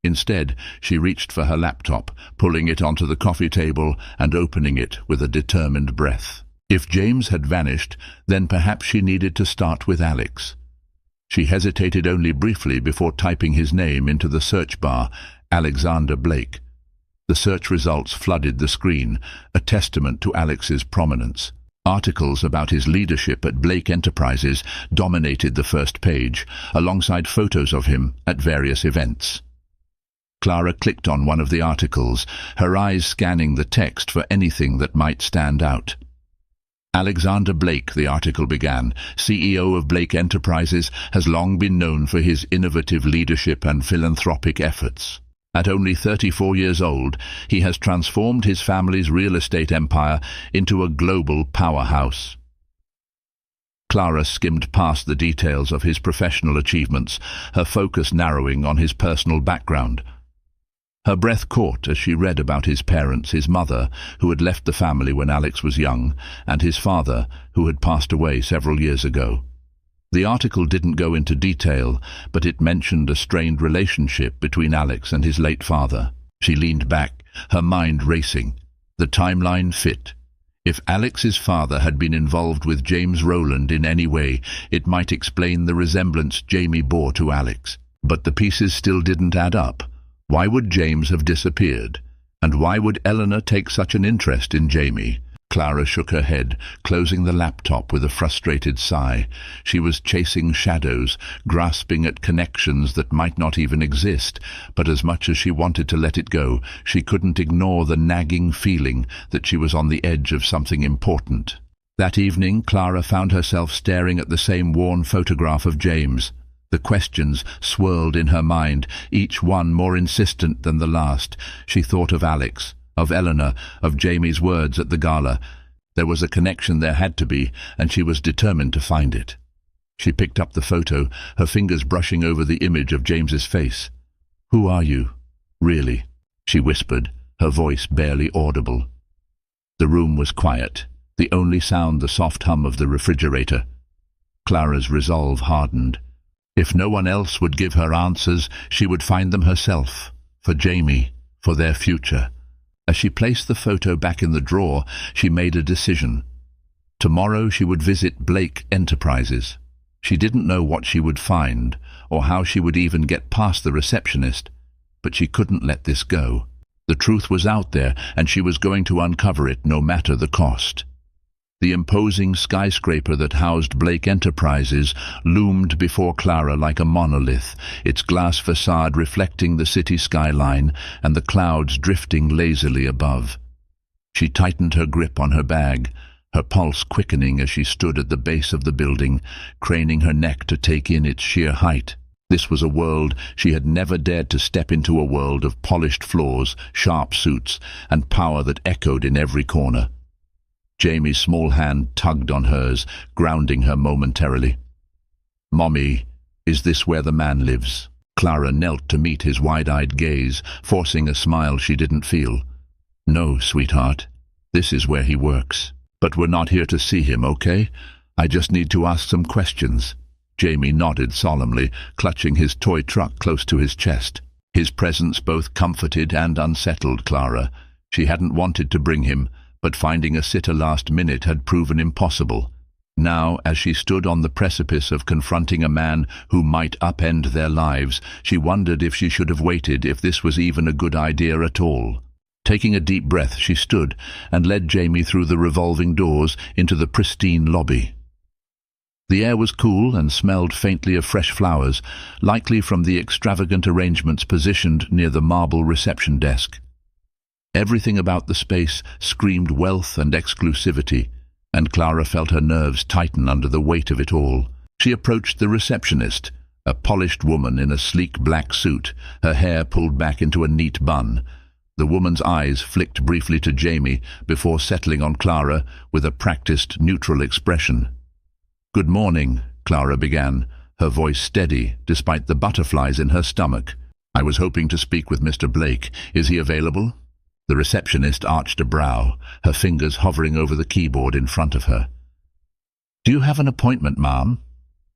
Instead, she reached for her laptop, pulling it onto the coffee table and opening it with a determined breath. If James had vanished, then perhaps she needed to start with Alex. She hesitated only briefly before typing his name into the search bar, Alexander Blake. The search results flooded the screen, a testament to Alex's prominence. Articles about his leadership at Blake Enterprises dominated the first page, alongside photos of him at various events. Clara clicked on one of the articles, her eyes scanning the text for anything that might stand out. Alexander Blake, the article began, CEO of Blake Enterprises, has long been known for his innovative leadership and philanthropic efforts. At only 34 years old, he has transformed his family's real estate empire into a global powerhouse. Clara skimmed past the details of his professional achievements, her focus narrowing on his personal background. Her breath caught as she read about his parents, his mother, who had left the family when Alex was young, and his father, who had passed away several years ago. The article didn't go into detail, but it mentioned a strained relationship between Alex and his late father. She leaned back, her mind racing. The timeline fit. If Alex's father had been involved with James Rowland in any way, it might explain the resemblance Jamie bore to Alex. But the pieces still didn't add up. Why would James have disappeared? And why would Eleanor take such an interest in Jamie? Clara shook her head, closing the laptop with a frustrated sigh. She was chasing shadows, grasping at connections that might not even exist, but as much as she wanted to let it go, she couldn't ignore the nagging feeling that she was on the edge of something important. That evening, Clara found herself staring at the same worn photograph of James. The questions swirled in her mind, each one more insistent than the last. She thought of Alex, of Eleanor, of Jamie's words at the gala. There was a connection, there had to be, and she was determined to find it. She picked up the photo, her fingers brushing over the image of James's face. "Who are you, really?" she whispered, her voice barely audible. The room was quiet, the only sound the soft hum of the refrigerator. Clara's resolve hardened. If no one else would give her answers, she would find them herself, for Jamie, for their future. As she placed the photo back in the drawer, she made a decision. Tomorrow she would visit Blake Enterprises. She didn't know what she would find, or how she would even get past the receptionist, but she couldn't let this go. The truth was out there, and she was going to uncover it no matter the cost. The imposing skyscraper that housed Blake Enterprises loomed before Clara like a monolith, its glass facade reflecting the city skyline and the clouds drifting lazily above. She tightened her grip on her bag, her pulse quickening as she stood at the base of the building, craning her neck to take in its sheer height. This was a world she had never dared to step into, a world of polished floors, sharp suits, and power that echoed in every corner. Jamie's small hand tugged on hers, grounding her momentarily. "Mommy, is this where the man lives?" Clara knelt to meet his wide-eyed gaze, forcing a smile she didn't feel. "No, sweetheart. This is where he works. But we're not here to see him, okay? I just need to ask some questions." Jamie nodded solemnly, clutching his toy truck close to his chest. His presence both comforted and unsettled Clara. She hadn't wanted to bring him, but finding a sitter last minute had proven impossible. Now, as she stood on the precipice of confronting a man who might upend their lives, she wondered if she should have waited, if this was even a good idea at all. Taking a deep breath, she stood and led Jamie through the revolving doors into the pristine lobby. The air was cool and smelled faintly of fresh flowers, likely from the extravagant arrangements positioned near the marble reception desk. Everything about the space screamed wealth and exclusivity, and Clara felt her nerves tighten under the weight of it all. She approached the receptionist, a polished woman in a sleek black suit, her hair pulled back into a neat bun. The woman's eyes flicked briefly to Jamie before settling on Clara with a practiced, neutral expression. "Good morning," Clara began, her voice steady despite the butterflies in her stomach. "I was hoping to speak with Mr. Blake. Is he available?" The receptionist arched a brow, her fingers hovering over the keyboard in front of her. "Do you have an appointment, ma'am?"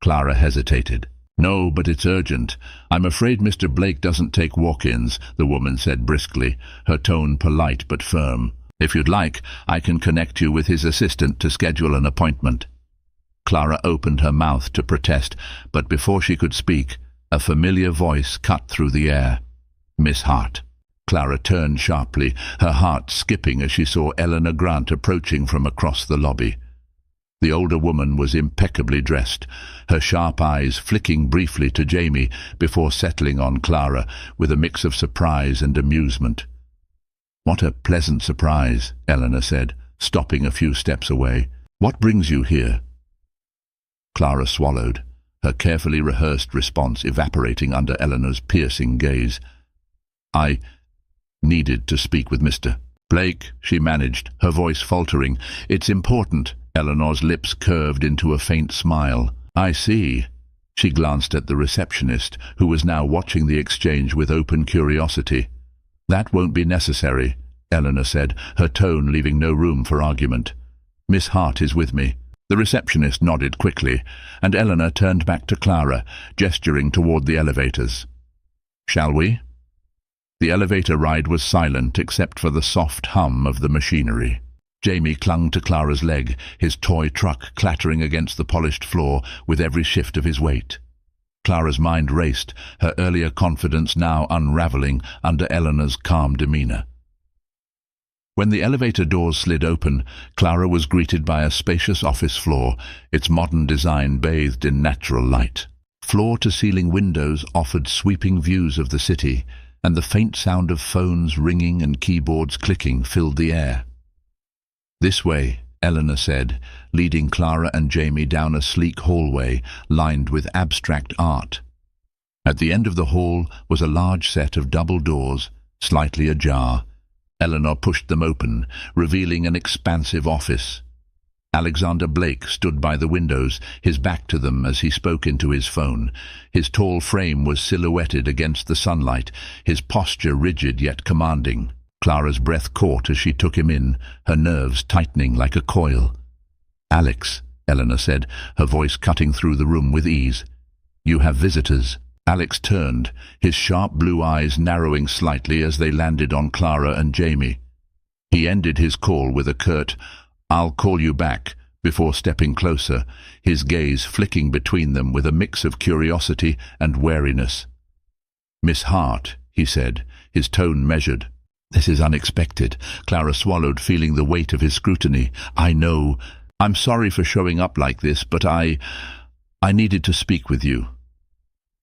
Clara hesitated. "No, but it's urgent. I'm afraid Mr. Blake doesn't take walk-ins," the woman said briskly, her tone polite but firm. "If you'd like, I can connect you with his assistant to schedule an appointment." Clara opened her mouth to protest, but before she could speak, a familiar voice cut through the air. "Miss Hart." Clara turned sharply, her heart skipping as she saw Eleanor Grant approaching from across the lobby. The older woman was impeccably dressed, her sharp eyes flicking briefly to Jamie before settling on Clara with a mix of surprise and amusement. "What a pleasant surprise," Eleanor said, stopping a few steps away. "What brings you here?" Clara swallowed, her carefully rehearsed response evaporating under Eleanor's piercing gaze. "I needed to speak with Mr. Blake," she managed, her voice faltering. "It's important." Eleanor's lips curved into a faint smile. "I see." She glanced at the receptionist, who was now watching the exchange with open curiosity. "That won't be necessary," Eleanor said, her tone leaving no room for argument. "Miss Hart is with me." The receptionist nodded quickly, and Eleanor turned back to Clara, gesturing toward the elevators. "Shall we?" The elevator ride was silent except for the soft hum of the machinery. Jamie clung to Clara's leg, his toy truck clattering against the polished floor with every shift of his weight. Clara's mind raced, her earlier confidence now unraveling under Eleanor's calm demeanor. When the elevator doors slid open, Clara was greeted by a spacious office floor, its modern design bathed in natural light. Floor-to-ceiling windows offered sweeping views of the city, and the faint sound of phones ringing and keyboards clicking filled the air. "This way," Eleanor said, leading Clara and Jamie down a sleek hallway lined with abstract art. At the end of the hall was a large set of double doors, slightly ajar. Eleanor pushed them open, revealing an expansive office. Alexander Blake stood by the windows, his back to them as he spoke into his phone. His tall frame was silhouetted against the sunlight, his posture rigid yet commanding. Clara's breath caught as she took him in, her nerves tightening like a coil. "Alex," Eleanor said, her voice cutting through the room with ease. "You have visitors." Alex turned, his sharp blue eyes narrowing slightly as they landed on Clara and Jamie. He ended his call with a curt, "I'll call you back," before stepping closer, his gaze flicking between them with a mix of curiosity and wariness. "Miss Hart," he said, his tone measured. "This is unexpected." Clara swallowed, feeling the weight of his scrutiny. "I know. I'm sorry for showing up like this, but I needed to speak with you."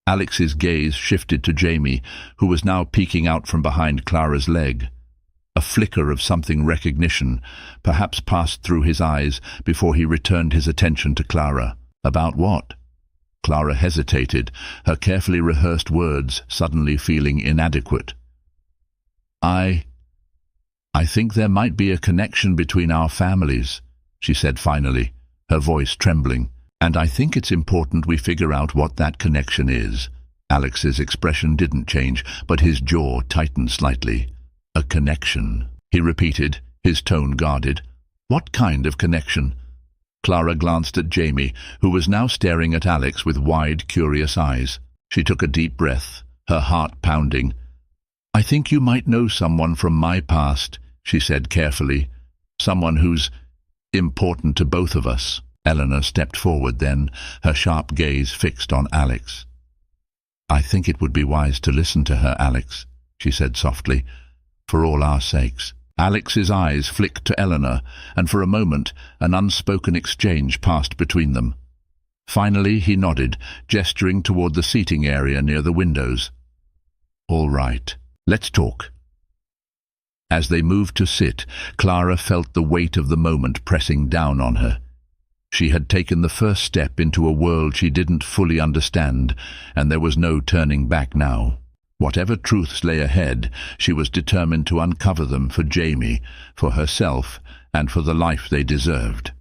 Alex's gaze shifted to Jamie, who was now peeking out from behind Clara's leg. A flicker of something recognition perhaps passed through his eyes before he returned his attention to Clara. "About what?" Clara hesitated, her carefully rehearsed words suddenly feeling inadequate. I think there might be a connection between our families," she said finally, her voice trembling. "And I think it's important we figure out what that connection is." Alex's expression didn't change, but his jaw tightened slightly. "A connection," he repeated, his tone guarded. "What kind of connection?" Clara glanced at Jamie, who was now staring at Alex with wide, curious eyes. She took a deep breath, her heart pounding. "I think you might know someone from my past," she said carefully. "Someone who's important to both of us." Eleanor stepped forward then, her sharp gaze fixed on Alex. "I think it would be wise to listen to her, Alex," she said softly, "for all our sakes." Alex's eyes flicked to Eleanor, and for a moment an unspoken exchange passed between them. Finally he nodded, gesturing toward the seating area near the windows. "All right, let's talk." As they moved to sit, Clara felt the weight of the moment pressing down on her. She had taken the first step into a world she didn't fully understand, and there was no turning back now. Whatever truths lay ahead, she was determined to uncover them for Jamie, for herself, and for the life they deserved.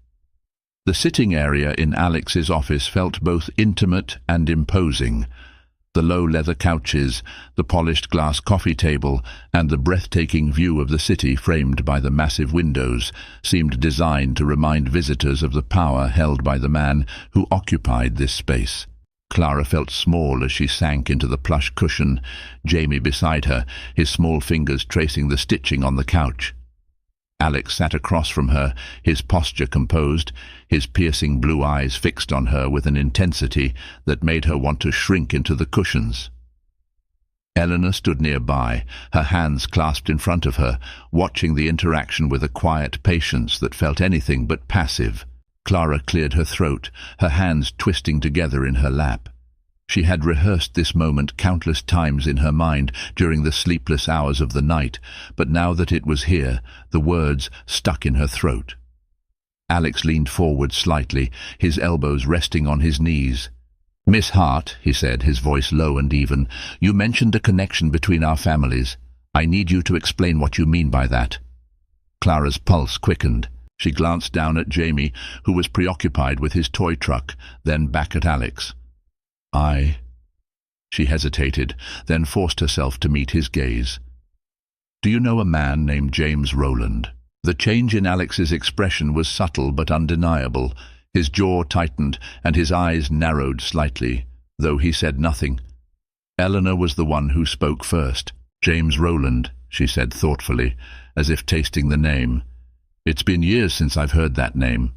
The sitting area in Alex's office felt both intimate and imposing. The low leather couches, the polished glass coffee table, and the breathtaking view of the city framed by the massive windows seemed designed to remind visitors of the power held by the man who occupied this space. Clara felt small as she sank into the plush cushion, Jamie beside her, his small fingers tracing the stitching on the couch. Alex sat across from her, his posture composed, his piercing blue eyes fixed on her with an intensity that made her want to shrink into the cushions. Eleanor stood nearby, her hands clasped in front of her, watching the interaction with a quiet patience that felt anything but passive. Clara cleared her throat, her hands twisting together in her lap. She had rehearsed this moment countless times in her mind during the sleepless hours of the night, but now that it was here, the words stuck in her throat. Alex leaned forward slightly, his elbows resting on his knees. "Miss Hart," he said, his voice low and even, "you mentioned a connection between our families. I need you to explain what you mean by that." Clara's pulse quickened. She glanced down at Jamie, who was preoccupied with his toy truck, then back at Alex. She hesitated, then forced herself to meet his gaze. "Do you know a man named James Rowland?" The change in Alex's expression was subtle but undeniable. His jaw tightened and his eyes narrowed slightly, though he said nothing. Eleanor was the one who spoke first. "James Rowland," she said thoughtfully, as if tasting the name. "It's been years since I've heard that name."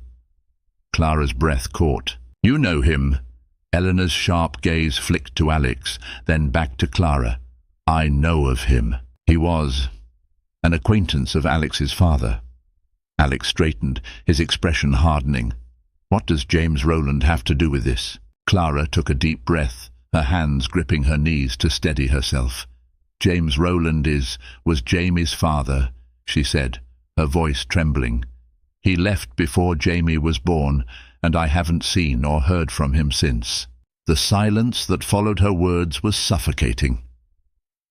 Clara's breath caught. "You know him." Eleanor's sharp gaze flicked to Alex, then back to Clara. "I know of him. He was an acquaintance of Alex's father." Alex straightened, his expression hardening. "What does James Rowland have to do with this?" Clara took a deep breath, her hands gripping her knees to steady herself. "James Rowland was Jamie's father," she said, her voice trembling. "He left before Jamie was born, and I haven't seen or heard from him since." The silence that followed her words was suffocating.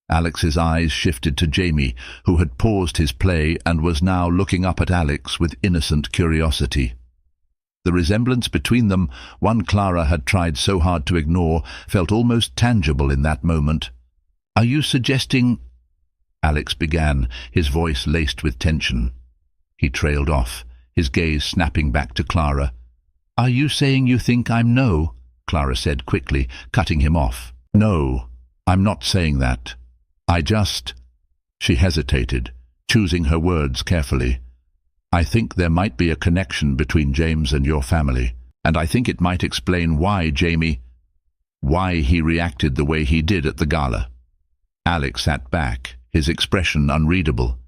Alex's eyes shifted to Jamie, who had paused his play and was now looking up at Alex with innocent curiosity. The resemblance between them, one Clara had tried so hard to ignore, felt almost tangible in that moment. "Are you suggesting—" Alex began, his voice laced with tension. He trailed off, his gaze snapping back to Clara. "Are you saying you think I'm no?" Clara said quickly, cutting him off. "No, I'm not saying that. She hesitated, choosing her words carefully. "I think there might be a connection between James and your family, and I think it might explain why he reacted the way he did at the gala." Alex sat back, his expression unreadable.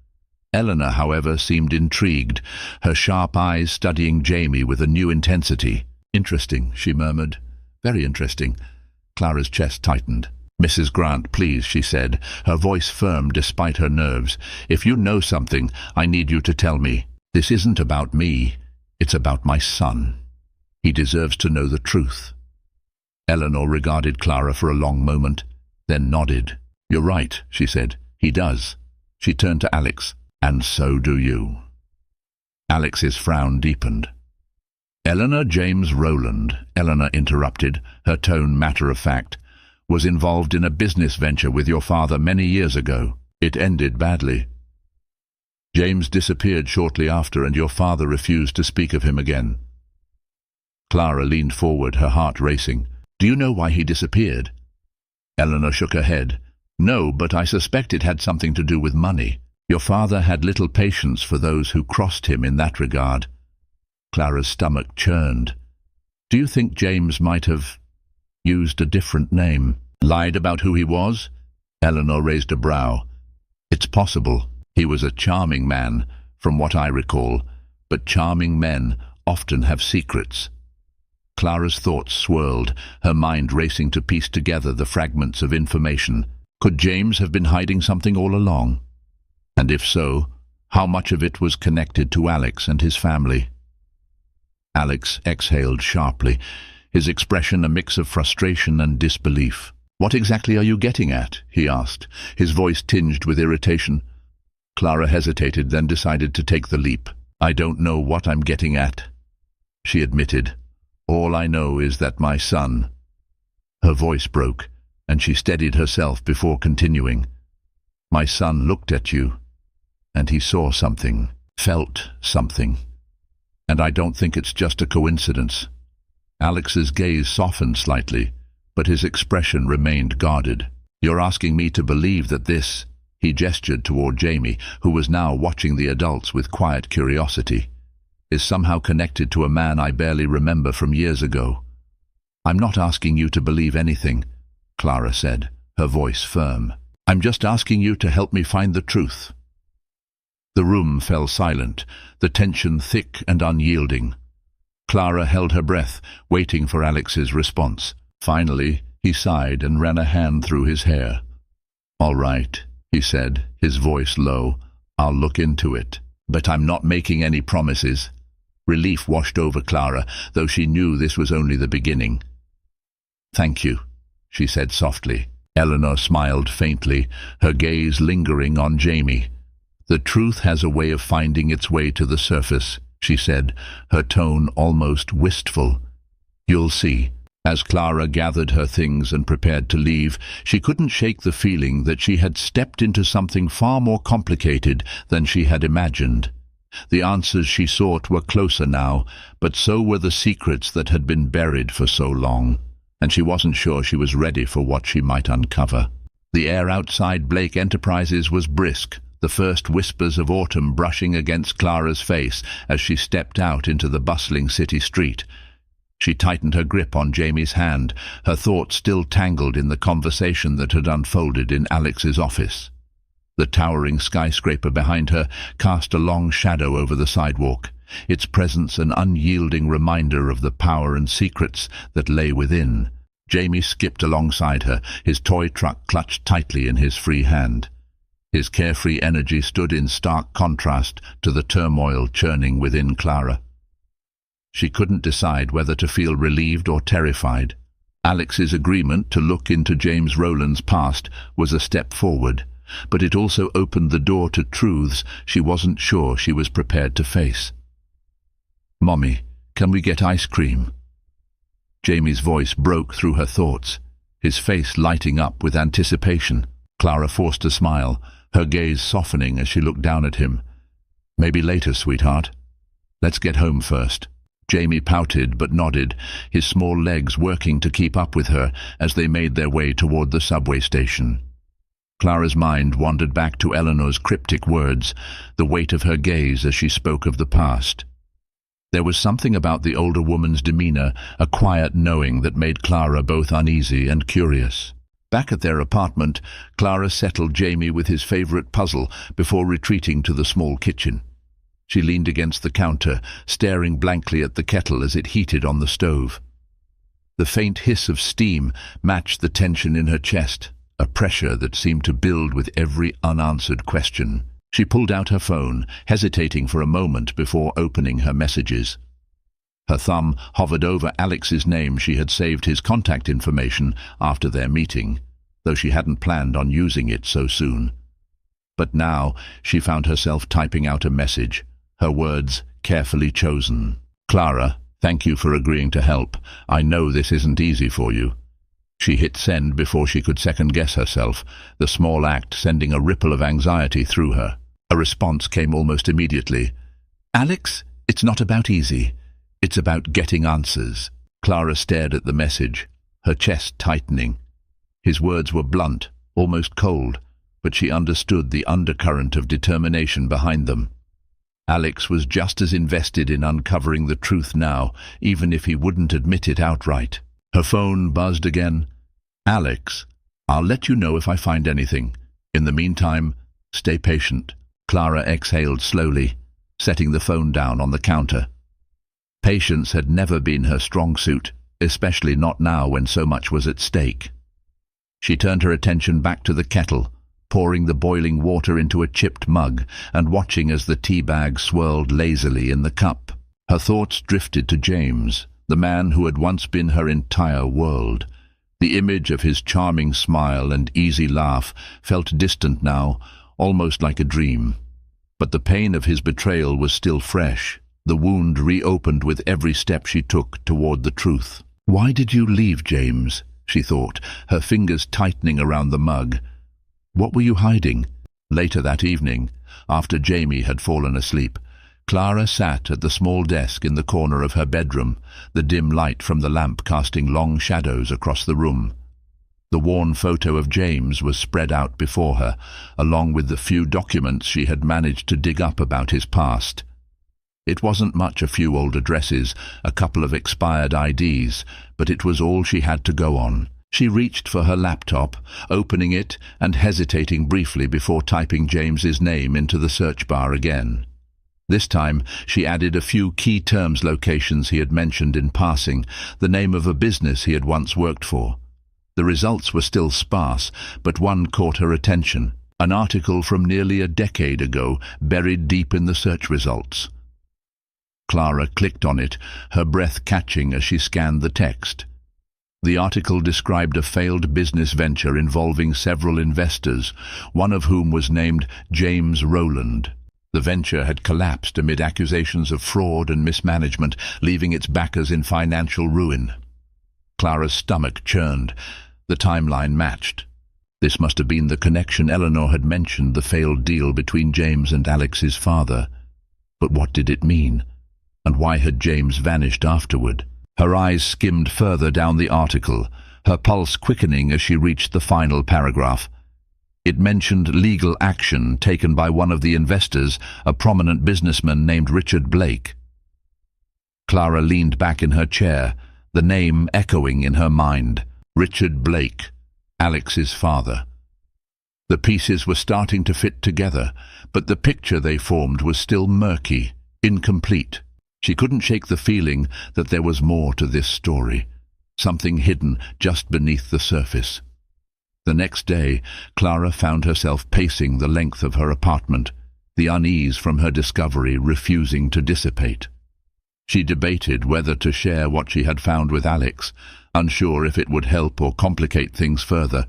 Eleanor, however, seemed intrigued, her sharp eyes studying Jamie with a new intensity. "Interesting," she murmured. "Very interesting." Clara's chest tightened. "Mrs. Grant, please," she said, her voice firm despite her nerves. "If you know something, I need you to tell me. This isn't about me. It's about my son. He deserves to know the truth." Eleanor regarded Clara for a long moment, then nodded. "You're right," she said. "He does." She turned to Alex. "And so do you." Alex's frown deepened. "Eleanor James Rowland," Eleanor interrupted, her tone matter-of-fact, "was involved in a business venture with your father many years ago. It ended badly. James disappeared shortly after, and your father refused to speak of him again." Clara leaned forward, her heart racing. "Do you know why he disappeared?" Eleanor shook her head. "No, but I suspect it had something to do with money. Your father had little patience for those who crossed him in that regard." Clara's stomach churned. "Do you think James might have used a different name? Lied about who he was?" Eleanor raised a brow. "It's possible. He was a charming man, from what I recall, but charming men often have secrets." Clara's thoughts swirled, her mind racing to piece together the fragments of information. Could James have been hiding something all along? And if so, how much of it was connected to Alex and his family? Alex exhaled sharply, his expression a mix of frustration and disbelief. "What exactly are you getting at?" he asked, his voice tinged with irritation. Clara hesitated, then decided to take the leap. "I don't know what I'm getting at," she admitted. "All I know is that my son—" Her voice broke, and she steadied herself before continuing. "My son looked at you, and he saw something, felt something. And I don't think it's just a coincidence." Alex's gaze softened slightly, but his expression remained guarded. "You're asking me to believe that this—" He gestured toward Jamie, who was now watching the adults with quiet curiosity. "Is somehow connected to a man I barely remember from years ago." "I'm not asking you to believe anything," Clara said, her voice firm. "I'm just asking you to help me find the truth." The room fell silent, the tension thick and unyielding. Clara held her breath, waiting for Alex's response. Finally, he sighed and ran a hand through his hair. "All right," he said, his voice low. "I'll look into it. But I'm not making any promises." Relief washed over Clara, though she knew this was only the beginning. "Thank you," she said softly. Eleanor smiled faintly, her gaze lingering on Jamie. "The truth has a way of finding its way to the surface," she said, her tone almost wistful. "You'll see." As Clara gathered her things and prepared to leave, she couldn't shake the feeling that she had stepped into something far more complicated than she had imagined. The answers she sought were closer now, but so were the secrets that had been buried for so long, and she wasn't sure she was ready for what she might uncover. The air outside Blake Enterprises was brisk, the first whispers of autumn brushing against Clara's face as she stepped out into the bustling city street. She tightened her grip on Jamie's hand, her thoughts still tangled in the conversation that had unfolded in Alex's office. The towering skyscraper behind her cast a long shadow over the sidewalk, its presence an unyielding reminder of the power and secrets that lay within. Jamie skipped alongside her, his toy truck clutched tightly in his free hand. His carefree energy stood in stark contrast to the turmoil churning within Clara. She couldn't decide whether to feel relieved or terrified. Alex's agreement to look into James Rowland's past was a step forward, but it also opened the door to truths she wasn't sure she was prepared to face. "Mommy, can we get ice cream?" Jamie's voice broke through her thoughts, his face lighting up with anticipation. Clara forced a smile, her gaze softening as she looked down at him. "Maybe later, sweetheart. Let's get home first." Jamie pouted but nodded, his small legs working to keep up with her as they made their way toward the subway station. Clara's mind wandered back to Eleanor's cryptic words, the weight of her gaze as she spoke of the past. There was something about the older woman's demeanor, a quiet knowing that made Clara both uneasy and curious. Back at their apartment, Clara settled Jamie with his favorite puzzle before retreating to the small kitchen. She leaned against the counter, staring blankly at the kettle as it heated on the stove. The faint hiss of steam matched the tension in her chest, a pressure that seemed to build with every unanswered question. She pulled out her phone, hesitating for a moment before opening her messages. Her thumb hovered over Alex's name. She had saved his contact information after their meeting, though she hadn't planned on using it so soon. But now she found herself typing out a message, her words carefully chosen. "Clara, thank you for agreeing to help. I know this isn't easy for you." She hit send before she could second-guess herself, the small act sending a ripple of anxiety through her. A response came almost immediately. "Alex, it's not about easy. It's about getting answers." Clara stared at the message, her chest tightening. His words were blunt, almost cold, but she understood the undercurrent of determination behind them. Alex was just as invested in uncovering the truth now, even if he wouldn't admit it outright. Her phone buzzed again. "Alex, I'll let you know if I find anything. In the meantime, stay patient." Clara exhaled slowly, setting the phone down on the counter. Patience had never been her strong suit, especially not now when so much was at stake. She turned her attention back to the kettle, pouring the boiling water into a chipped mug and watching as the tea bag swirled lazily in the cup. Her thoughts drifted to James, the man who had once been her entire world. The image of his charming smile and easy laugh felt distant now, almost like a dream. But the pain of his betrayal was still fresh. The wound reopened with every step she took toward the truth. "Why did you leave, James?" she thought, her fingers tightening around the mug. "What were you hiding?" Later that evening, after Jamie had fallen asleep, Clara sat at the small desk in the corner of her bedroom, the dim light from the lamp casting long shadows across the room. The worn photo of James was spread out before her, along with the few documents she had managed to dig up about his past. It wasn't much, a few old addresses, a couple of expired IDs, but it was all she had to go on. She reached for her laptop, opening it and hesitating briefly before typing James's name into the search bar again. This time she added a few key terms locations he had mentioned in passing, the name of a business he had once worked for. The results were still sparse, but one caught her attention, an article from nearly a decade ago buried deep in the search results. Clara clicked on it, her breath catching as she scanned the text. The article described a failed business venture involving several investors, one of whom was named James Rowland. The venture had collapsed amid accusations of fraud and mismanagement, leaving its backers in financial ruin. Clara's stomach churned. The timeline matched. This must have been the connection Eleanor had mentioned, the failed deal between James and Alex's father. But what did it mean? And why had James vanished afterward? Her eyes skimmed further down the article, her pulse quickening as she reached the final paragraph. It mentioned legal action taken by one of the investors, a prominent businessman named Richard Blake. Clara leaned back in her chair, the name echoing in her mind. Richard Blake, Alex's father. The pieces were starting to fit together, but the picture they formed was still murky, incomplete. She couldn't shake the feeling that there was more to this story, something hidden just beneath the surface. The next day, Clara found herself pacing the length of her apartment, the unease from her discovery refusing to dissipate. She debated whether to share what she had found with Alex, unsure if it would help or complicate things further.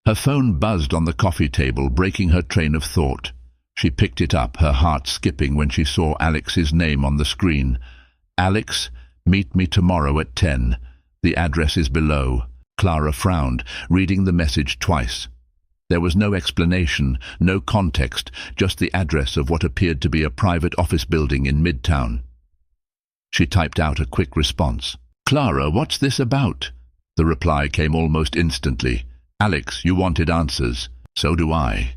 Her phone buzzed on the coffee table, breaking her train of thought. She picked it up, her heart skipping when she saw Alex's name on the screen. "Alex, meet me tomorrow at 10. The address is below." Clara frowned, reading the message twice. There was no explanation, no context, just the address of what appeared to be a private office building in Midtown. She typed out a quick response. "Clara, what's this about?" The reply came almost instantly. "Alex, you wanted answers. So do I."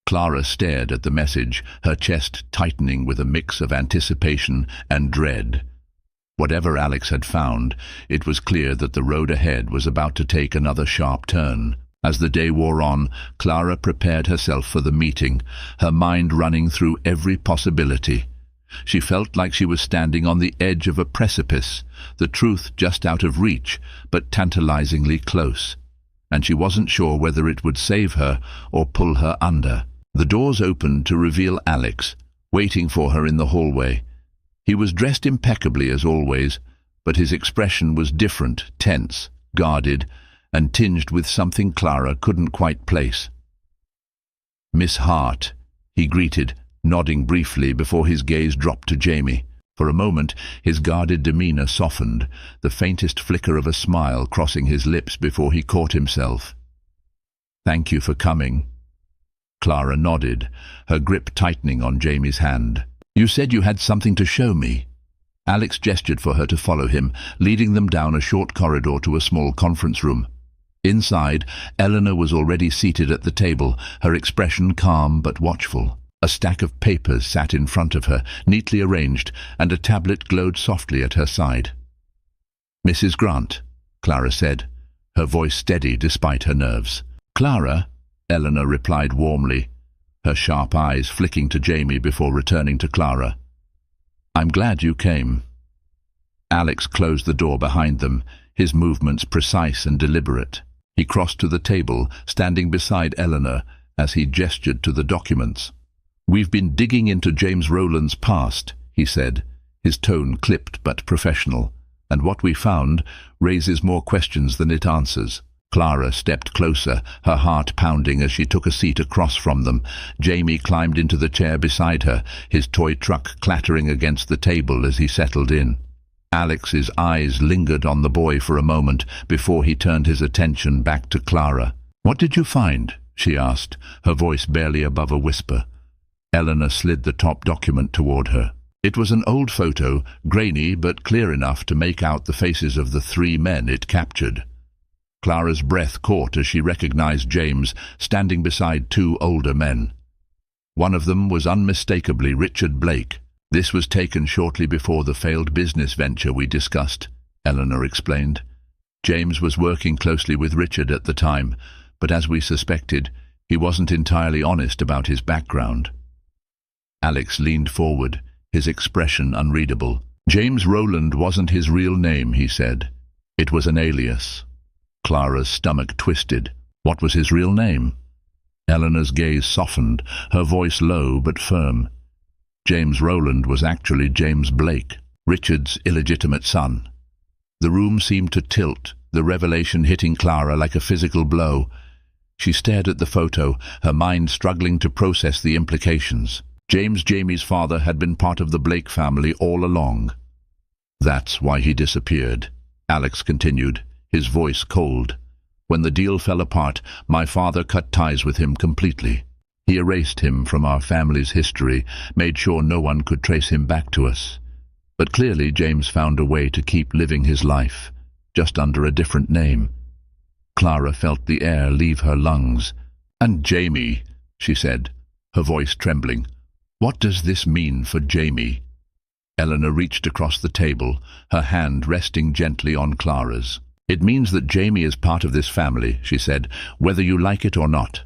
Clara stared at the message, her chest tightening with a mix of anticipation and dread. Whatever Alex had found, it was clear that the road ahead was about to take another sharp turn. As the day wore on, Clara prepared herself for the meeting, her mind running through every possibility. She felt like she was standing on the edge of a precipice, the truth just out of reach, but tantalizingly close. And she wasn't sure whether it would save her or pull her under. The doors opened to reveal Alex, waiting for her in the hallway. He was dressed impeccably as always, but his expression was different, tense, guarded, and tinged with something Clara couldn't quite place. "Miss Hart," he greeted, nodding briefly before his gaze dropped to Jamie. For a moment, his guarded demeanor softened, the faintest flicker of a smile crossing his lips before he caught himself. "Thank you for coming." Clara nodded, her grip tightening on Jamie's hand. "You said you had something to show me." Alex gestured for her to follow him, leading them down a short corridor to a small conference room. Inside, Eleanor was already seated at the table, her expression calm but watchful. A stack of papers sat in front of her, neatly arranged, and a tablet glowed softly at her side. "Mrs. Grant," Clara said, her voice steady despite her nerves. "Clara," Eleanor replied warmly, her sharp eyes flicking to Jamie before returning to Clara. "I'm glad you came." Alex closed the door behind them, his movements precise and deliberate. He crossed to the table, standing beside Eleanor as he gestured to the documents. "We've been digging into James Rowland's past," he said, his tone clipped but professional, "and what we found raises more questions than it answers." Clara stepped closer, her heart pounding as she took a seat across from them. Jamie climbed into the chair beside her, his toy truck clattering against the table as he settled in. Alex's eyes lingered on the boy for a moment before he turned his attention back to Clara. "What did you find?" she asked, her voice barely above a whisper. Eleanor slid the top document toward her. It was an old photo, grainy but clear enough to make out the faces of the 3 men it captured. Clara's breath caught as she recognized James standing beside 2 older men. One of them was unmistakably Richard Blake. "This was taken shortly before the failed business venture we discussed," Eleanor explained. "James was working closely with Richard at the time, but as we suspected, he wasn't entirely honest about his background." Alex leaned forward, his expression unreadable. "James Rowland wasn't his real name," he said. "It was an alias." Clara's stomach twisted. What was his real name? Eleanor's gaze softened, her voice low but firm. James Rowland was actually James Blake, Richard's illegitimate son. The room seemed to tilt, the revelation hitting Clara like a physical blow. She stared at the photo, her mind struggling to process the implications. Jamie's father had been part of the Blake family all along. That's why he disappeared, Alex continued, his voice cold. When the deal fell apart, my father cut ties with him completely. He erased him from our family's history, made sure no one could trace him back to us. But clearly James found a way to keep living his life, just under a different name. Clara felt the air leave her lungs. "And Jamie," she said, her voice trembling. "What does this mean for Jamie?" Eleanor reached across the table, her hand resting gently on Clara's. "It means that Jamie is part of this family," she said, "whether you like it or not."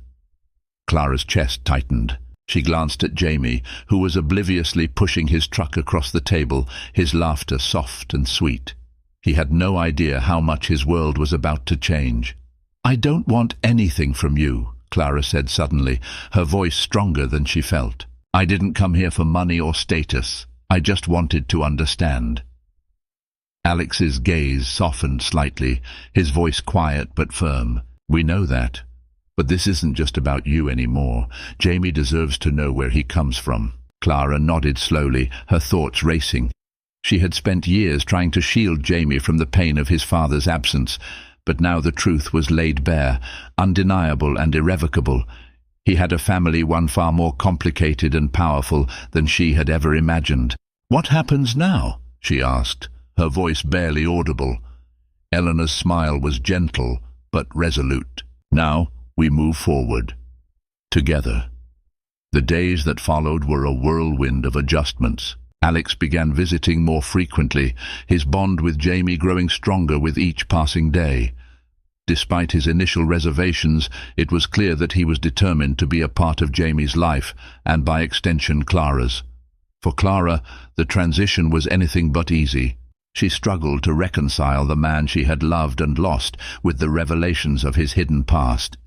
Clara's chest tightened. She glanced at Jamie, who was obliviously pushing his truck across the table, his laughter soft and sweet. He had no idea how much his world was about to change. "I don't want anything from you," Clara said suddenly, her voice stronger than she felt. "I didn't come here for money or status. I just wanted to understand." Alex's gaze softened slightly, his voice quiet but firm. "We know that. But this isn't just about you anymore. Jamie deserves to know where he comes from." Clara nodded slowly, her thoughts racing. She had spent years trying to shield Jamie from the pain of his father's absence, but now the truth was laid bare, undeniable and irrevocable. He had a family, one far more complicated and powerful than she had ever imagined. "What happens now?" she asked, her voice barely audible. Eleanor's smile was gentle but resolute. "Now we move forward. Together." The days that followed were a whirlwind of adjustments. Alex began visiting more frequently, his bond with Jamie growing stronger with each passing day. Despite his initial reservations, it was clear that he was determined to be a part of Jamie's life, and by extension Clara's. For Clara, the transition was anything but easy. She struggled to reconcile the man she had loved and lost with the revelations of his hidden past.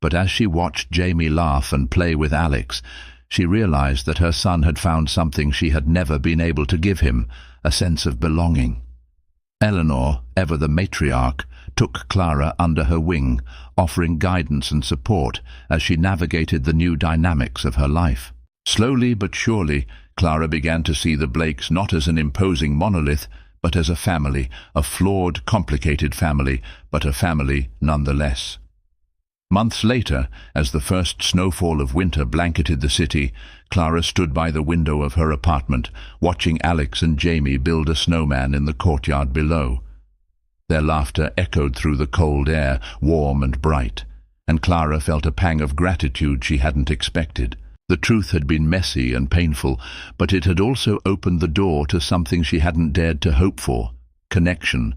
But as she watched Jamie laugh and play with Alex, she realized that her son had found something she had never been able to give him, a sense of belonging. Eleanor, ever the matriarch, took Clara under her wing, offering guidance and support as she navigated the new dynamics of her life. Slowly but surely, Clara began to see the Blakes not as an imposing monolith, but as a family, a flawed, complicated family, but a family nonetheless. Months later, as the first snowfall of winter blanketed the city, Clara stood by the window of her apartment, watching Alex and Jamie build a snowman in the courtyard below. Their laughter echoed through the cold air, warm and bright, and Clara felt a pang of gratitude she hadn't expected. The truth had been messy and painful, but it had also opened the door to something she hadn't dared to hope for: connection,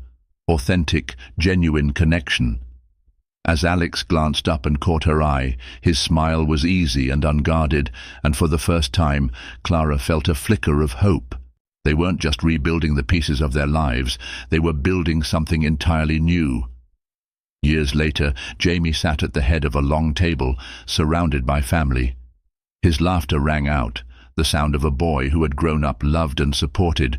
authentic, genuine connection. As Alex glanced up and caught her eye, his smile was easy and unguarded, and for the first time, Clara felt a flicker of hope. They weren't just rebuilding the pieces of their lives, they were building something entirely new. Years later, Jamie sat at the head of a long table, surrounded by family. His laughter rang out, the sound of a boy who had grown up loved and supported.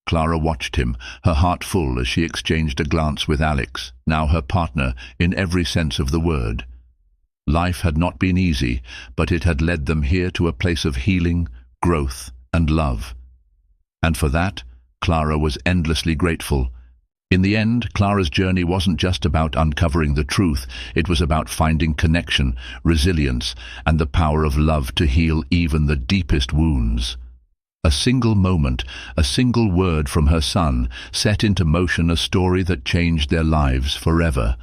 Clara watched him, her heart full as she exchanged a glance with Alex, now her partner in every sense of the word. Life had not been easy, but it had led them here to a place of healing, growth, and love. And for that, Clara was endlessly grateful. In the end, Clara's journey wasn't just about uncovering the truth, it was about finding connection, resilience, and the power of love to heal even the deepest wounds. A single moment, a single word from her son set into motion a story that changed their lives forever.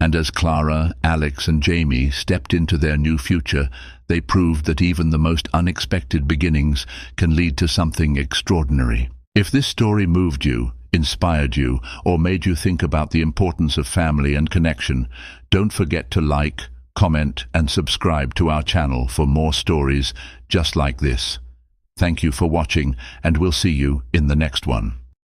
And as Clara, Alex, and Jamie stepped into their new future, they proved that even the most unexpected beginnings can lead to something extraordinary. If this story moved you, inspired you, or made you think about the importance of family and connection, don't forget to like, comment, and subscribe to our channel for more stories just like this. Thank you for watching, and we'll see you in the next one.